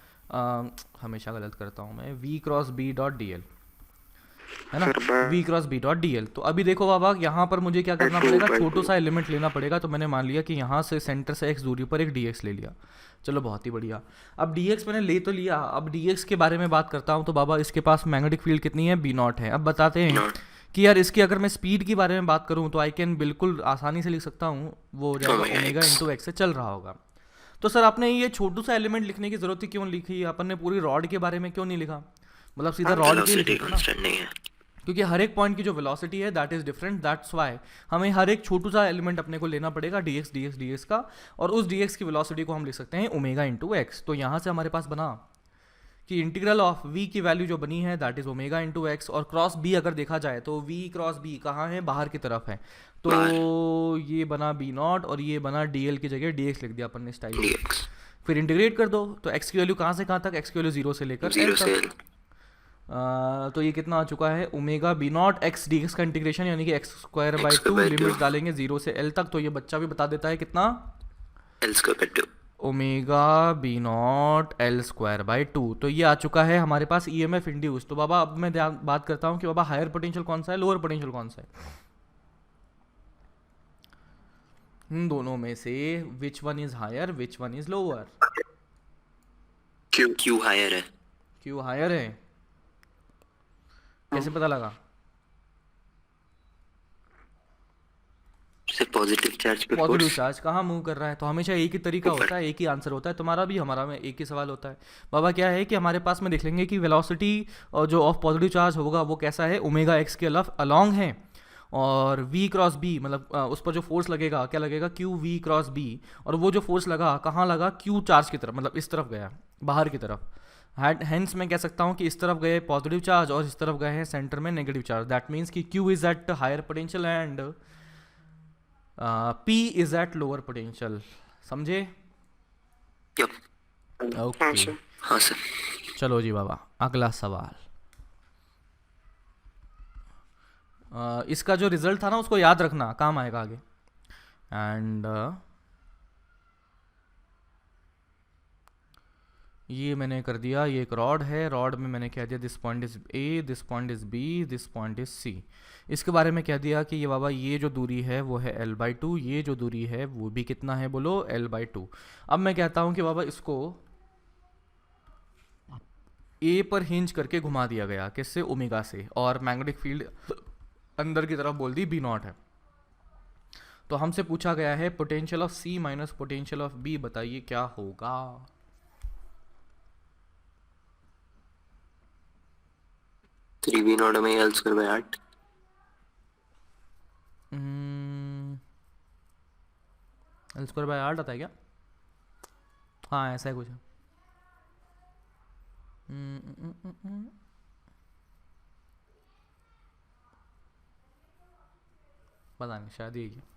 हमेशा गलत करता हूँ मैं, V cross B dot D L, है ना? Sir by V cross B dot D L. तो अभी देखो बाबा, यहाँ पर मुझे क्या करना टू पड़ेगा, बाय छोटू टू। सा एलिमेंट लेना पड़ेगा। तो मैंने मान लिया कि यहाँ से सेंटर से एक्स दूरी पर एक डी एक्स ले लिया। चलो बहुत ही बढ़िया। अब डी एक्स मैंने ले तो लिया, अब डी एक्स के बारे में बात करता हूँ। तो बाबा इसके पास मैग्नेटिक फील्ड कितनी है, बी नॉट है। अब बताते हैं नॉट कि यार इसकी अगर मैं स्पीड के बारे में बात करूँ तो आई कैन बिल्कुल आसानी से लिख सकता हूँ, वो हो जाएगा omega omega x. Into x से चल रहा होगा। तो सर आपने ये छोटू सा एलिमेंट लिखने की जरूरत ही क्यों लिखी? अपन ने पूरी रॉड के बारे में क्यों नहीं लिखा? मतलब सीधा रॉड के लिख वेलोसिटी देता ना, कांस्टेंट नहीं है। क्योंकि हर एक पॉइंट की जो वेलोसिटी है that is different, that's why हमें हर एक छोटू सा एलिमेंट अपने को लेना पड़ेगा D x D x D X का, और उस डी एक्स की वेलोसिटी को हम लिख सकते हैं ओमेगा इंटू एक्स। तो यहाँ से हमारे पास बना कि इंटीग्रल ऑफ v की वैल्यू जो बनी है that is omega into x, और क्रॉस b अगर देखा जाए तो v क्रॉस b कहाँ है, बाहर की तरफ है। तो बाहर ये बना b नॉट और ये बना dl की जगह dx लिख दिया अपन ने स्टाइल में। dx। फिर इंटीग्रेट कर दो तो x की वैल्यू कहाँ से कहाँ तक, x की वैल्यू 0 से लेकर जीरो l से तक। तो ये कितना आ चुका है, omega B naught X D X का इंटीग्रेशन, यानी कि X square by X two, by two limit डालेंगे 0 से l तक। तो ये बच्चा भी बता देता है कितना, L square by two. Omega B naught L square by two. तो ये आ चुका है हमारे पास ई एम एफ इंड्यूस। तो बाबा अब मैं बात करता हूँ कि बाबा हायर पोटेंशियल कौन सा है, लोअर पोटेंशियल कौन सा है? इन दोनों में से which one is higher, which one is lower? Q higher है। क्यों हायर है? कैसे पता लगा? से पॉजिटिव चार्ज पे पॉजिटिव फोर्स चार्ज कहाँ मूव कर रहा है? तो हमेशा एक ही तरीका ऊपर। होता है, एक ही आंसर होता है। तुम्हारा भी हमारा में एक ही सवाल होता है। बाबा क्या है कि हमारे पास में देख लेंगे कि वेलोसिटी और जो ऑफ पॉजिटिव चार्ज होगा वो कैसा है, ओमेगा एक्स के अलॉन्ग है। और v क्रॉस b मतलब उस पर जो फोर्स लगेगा क्या लगेगा, क्यू वी क्रॉस b। और वो जो फोर्स लगा कहाँ लगा, क्यू चार्ज की तरफ, मतलब इस तरफ गया, बाहर की तरफ। हेंस मैं कह सकता हूँ कि इस तरफ गए पॉजिटिव चार्ज और इस तरफ गए हैं सेंटर में नेगेटिव चार्ज। दैट मीन्स कि q is at higher potential and p is at lower potential. समझे? यप। हाँ ओके सर। हाँ सर। चलो जी बाबा, अगला सवाल। इसका जो रिजल्ट था ना उसको याद रखना, काम आएगा आगे। एंड ये मैंने कर दिया, ये एक रॉड है, रॉड में मैंने कह दिया this point is A, this point is B, this point is C. इसके बारे में कह दिया कि ये बाबा ये जो दूरी है वो है l बाई टू, ये जो दूरी है वो भी कितना है बोलो, l बाई टू। अब मैं कहता हूँ कि बाबा इसको a पर हिंज करके घुमा दिया गया, किससे, ओमेगा से, और मैग्नेटिक फील्ड अंदर की तरफ बोल दी बी नॉट है। तो हमसे पूछा गया है potential of C minus potential of B, बताइए क्या होगा? 3v naught omega L square by 8। L square by 8 आता है क्या? हाँ ऐसा है कुछ। पता नहीं, शायद यही है।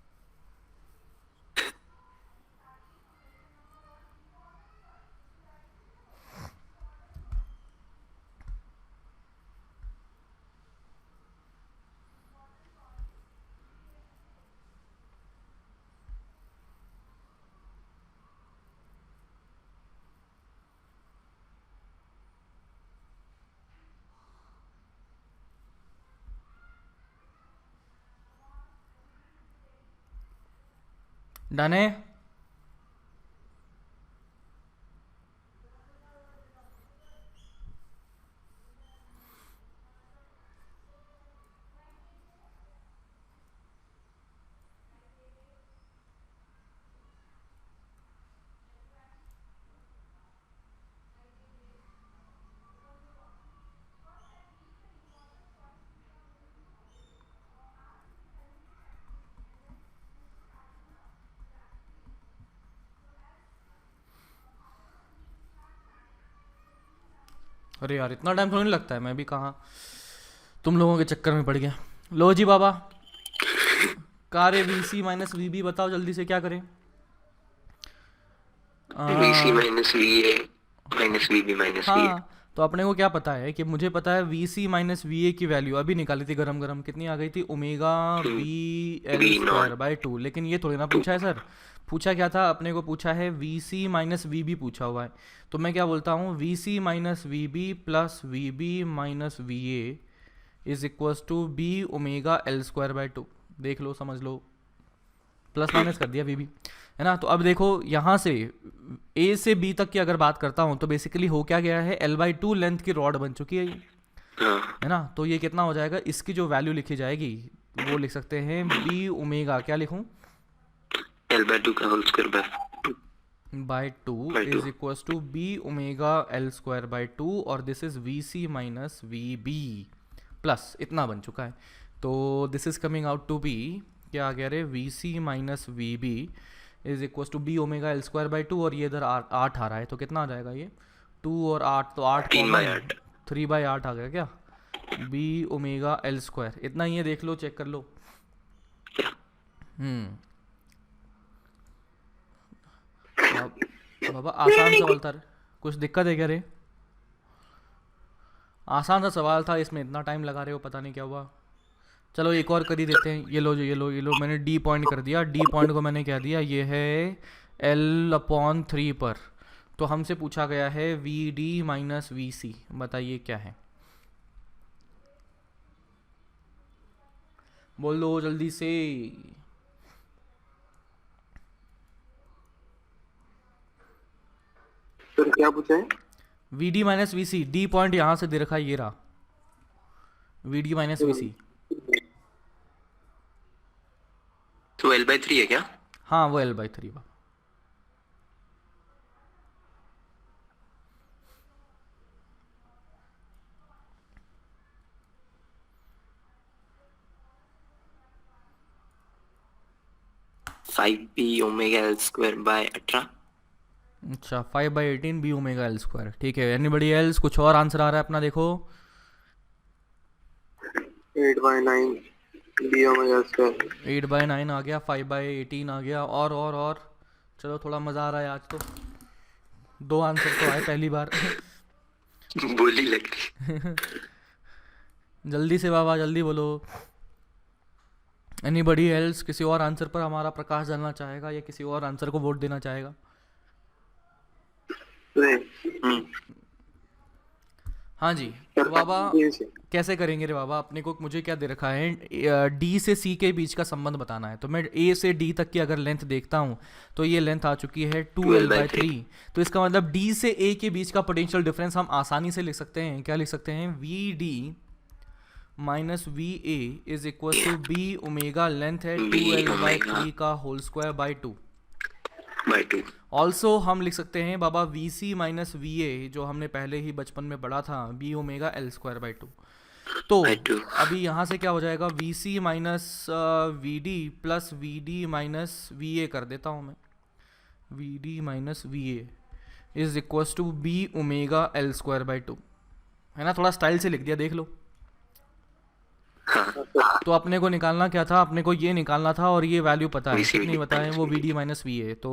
डन है? अरे यार इतना टाइम थोड़ी नहीं लगता है, मैं भी कहाँ तुम लोगों के चक्कर में पड़ गया। लो जी बाबा, कार्य V C minus V B बताओ जल्दी से क्या करें। VC minus VA minus VB minus VA। हाँ, तो अपने को क्या पता है कि मुझे पता है V C minus V A की वैल्यू अभी निकाली थी गरम गरम, कितनी आ गई थी, omega B L B square naught by two. लेकिन ये थोड़ी ना पूछा है सर, पूछा क्या था अपने को, पूछा है V C minus V B पूछा हुआ है। तो मैं क्या बोलता हूँ, V C minus V B plus V B minus V A is equals to B omega L square by two. देख लो, समझ लो, प्लस माइनस कर दिया वी बी, है ना। तो अब देखो यहाँ से ए से बी तक की अगर बात करता हूँ तो बेसिकली हो क्या गया है, एल बाई टू लेंथ की रॉड बन चुकी है ये, हाँ है ना। तो ये कितना हो जाएगा, इसकी जो वैल्यू लिखी जाएगी वो लिख सकते हैं बी ओमेगा, क्या लिखूं, L/2 का whole square by two by 2 is equals to B omega L square by two, और this is V C minus V B plus इतना बन चुका है। तो this is coming out to be, क्या आ गया रे, V C minus V B is equals to B omega L square by two, और ये इधर 8 आ रहा है, तो कितना आ जाएगा ये 2 और 8, तो 8 3 by कॉमन, 8 3/8 आ गया क्या, बी ओमेगा एल स्क्वायर, इतना ही है, देख लो, चेक कर लो। बाबा आसान सवाल था रे, कुछ दिक्कत है क्या रे, आसान सा सवाल था, इसमें इतना टाइम लगा रहे हो, पता नहीं क्या हुआ। चलो एक और कर ही देते हैं, ये लो जो, ये लो मैंने डी पॉइंट कर दिया, डी पॉइंट को मैंने क्या दिया, ये है L/3 पर। तो हमसे पूछा गया है वी डी माइनस वी सी, बताइए क्या है, बोल दो जल्दी से। सर क्या पूछा है? V D minus V C, D point यहाँ से दे रखा है, ये रहा V D minus V C. तो L/3 है क्या? हाँ वो L/3 बा। Five P omega L square by 18। अच्छा 5/18 बी ओमेगा एल स्क्वायर, ठीक है। एनीबडी एल्स, कुछ और आंसर आ रहा है अपना, देखो 8/9 बी ओमेगा स्क्वायर। 8/9 आ गया, 5/18 आ गया, और चलो थोड़ा मज़ा आ रहा है आज तो, 2 आंसर तो आए पहली बार। बोली लग रही। जल्दी से बाबा, जल्दी बोलो। एनीबडी एल्स किसी और आंसर पर हमारा प्रकाश डालना चाहेगा या किसी और आंसर को वोट देना चाहेगा? हाँ जी, तो बाबा कैसे करेंगे रे बाबा, अपने को मुझे क्या दे रखा है, डी से सी के बीच का संबंध बताना है। तो मैं ए से डी तक की अगर लेंथ देखता हूँ तो ये लेंथ आ चुकी है 2L/3। तो इसका मतलब डी से ए के बीच का पोटेंशियल डिफरेंस हम आसानी से लिख सकते हैं, क्या लिख सकते हैं, V D minus V A is equal to B omega, length है 2L/3 का होल स्क्वायर बाई 2। ऑल्सो हम लिख सकते हैं बाबा V C minus V A, जो हमने पहले ही बचपन में पढ़ा था, B omega L square by 2। तो अभी यहाँ से क्या हो जाएगा, V C minus V D plus V D minus V A कर देता हूँ मैं, V D minus V A is equal to B omega L square by 2, है ना। थोड़ा स्टाइल से लिख दिया, देख लो। तो अपने को निकालना क्या था, अपने को ये निकालना था, और ये वैल्यू पता है, कितनी पता है, वो V D minus V A. तो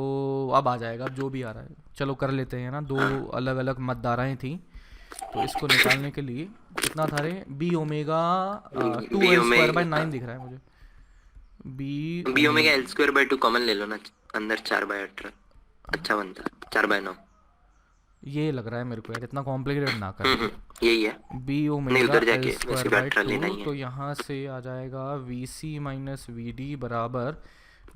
अब आ जाएगा, अब जो भी आ रहा है चलो कर लेते हैं ना, 2 अलग अलग मतदाराएँ थी, तो इसको निकालने के लिए कितना था रे, बी ओमेगा 2L/9 दिख रहा है मुझे, B omega L square by 2 common ले लो ना, अंदर 4/18 अच्छा बनता है, 4/9 ये लग रहा है मेरे को यार, इतना कॉम्प्लिकेटेड ना कर। यही है, बी नहीं ओमेगा उधर एल जाके स्क्वायर वैसे बाई 18 लेना ही 2, है। तो यहाँ से आ जाएगा V C minus V D बराबर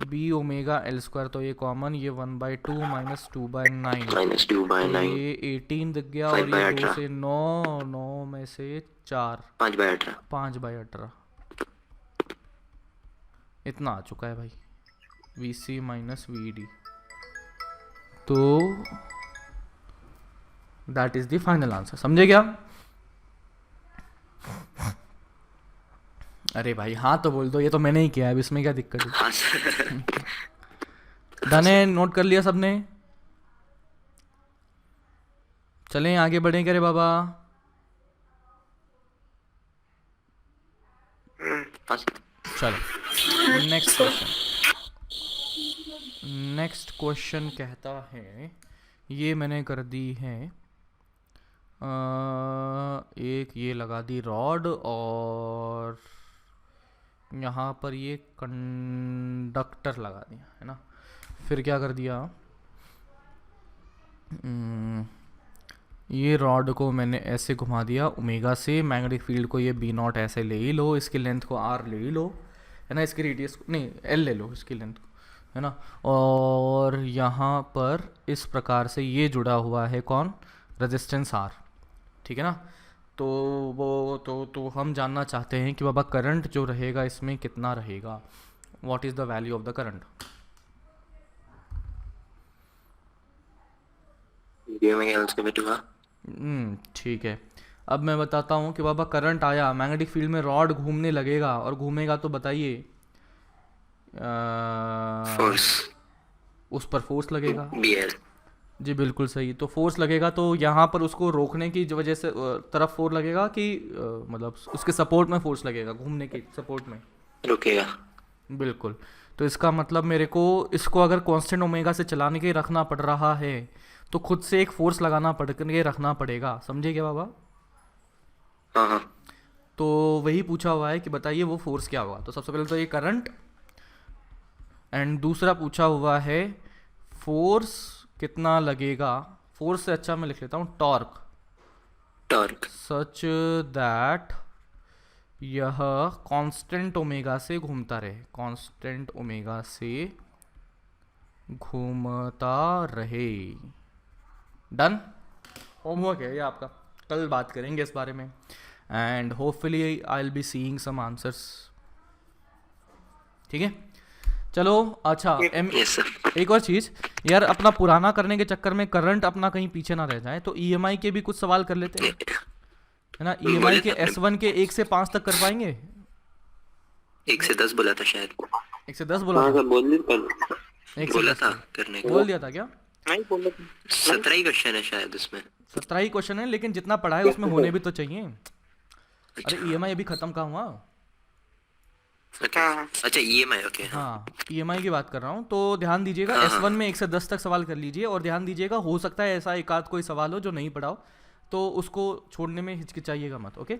बी ओमेगा एल स्क्वायर, तो ये कॉमन, ये 1/2 माइनस 2/9, माइनस 2/9 ये 18 दिख गया, और ये 2 से 9, 9 में से 4, 5/18 5/18 इतना आ चुका है भाई, V C minus V D. तो that is the final answer, समझे क्या? अरे भाई हाँ तो बोल दो, ये तो मैंने ही किया है, अब इसमें क्या दिक्कत है। हाँ सर। दाने नोट कर लिया सबने? चलें आगे बढ़ें क्या रे बाबा? हाँ चलो नेक्स्ट क्वेश्चन कहता है, ये मैंने कर दी है एक ये लगा दी रॉड, और यहाँ पर ये कंडक्टर लगा दिया है ना। फिर क्या कर दिया, ये रॉड को मैंने ऐसे घुमा दिया ओमेगा से, मैग्नेटिक फील्ड को ये बी नॉट ऐसे ले ही लो, इसकी लेंथ को आर ले ही लो है ना, इसकी रेडियस नहीं एल ले लो इसकी लेंथ को है ना। और यहाँ पर इस प्रकार से ये जुड़ा हुआ है कौन, रेजिस्टेंस आर, ठीक है ना। तो वो तो हम जानना चाहते हैं कि बाबा करंट जो रहेगा इसमें कितना रहेगा, what is the value of the current. ये मैं क्या उसके बैठूंगा। ठीक है, अब मैं बताता हूँ कि बाबा करंट आया, मैग्नेटिक फील्ड में रॉड घूमने लगेगा, और घूमेगा तो बताइए फोर्स उस पर फोर्स लगेगा। बीएल। जी बिल्कुल सही, तो फोर्स लगेगा, तो यहाँ पर उसको रोकने की वजह से तरफ फोर्स लगेगा कि मतलब उसके सपोर्ट में फोर्स लगेगा, घूमने की सपोर्ट में रुकेगा। बिल्कुल। तो इसका मतलब मेरे को इसको अगर कांस्टेंट ओमेगा से चलाने के रखना पड़ रहा है तो खुद से एक फोर्स लगाना पड़ के रखना पड़ेगा, समझे क्या बाबा। हाँ हाँ। तो वही पूछा हुआ है कि बताइए वो फोर्स क्या होगा। तो सबसे पहले तो ये करंट, एंड दूसरा पूछा हुआ है फोर्स कितना लगेगा, फोर्स से अच्छा मैं लिख लेता हूँ टॉर्क, टॉर्क सच दैट यह कांस्टेंट ओमेगा से घूमता रहे, कांस्टेंट ओमेगा से घूमता रहे। डन, होमवर्क है ये आपका, कल बात करेंगे इस बारे में, and hopefully I will be seeing some answers, ठीक है। चलो अच्छा यस सर। एक और चीज़ यार, अपना पुराना करने के चक्कर में करंट अपना कहीं पीछे ना रह जाए, तो ईएमआई के भी कुछ सवाल कर लेते हैं है ना। ईएमआई के S1 के 1 से 5 तक कर पाएंगे। 1 से 10 बोला था शायद। 1 से 10 बोला था, एक से बोला 10 था करने को। बोल दिया था क्या। 17 ही क्वेश्चन है शायद उसमें। 17 ही क्वेश्चन है, लेकिन जितना पढ़ा है उसमें होने भी तो चाहिए। अरे ईएमआई अभी खत्म कहाँ हुआ। अच्छा ईएमआई ओके। हाँ ईएमआई की बात कर रहा हूँ, तो ध्यान दीजिएगा S1 में 1 से 10 तक सवाल कर लीजिए, और ध्यान दीजिएगा हो सकता है ऐसा एक आध कोई सवाल हो जो नहीं पढ़ा हो, तो उसको छोड़ने में हिचकिचाइएगा मत, ओके।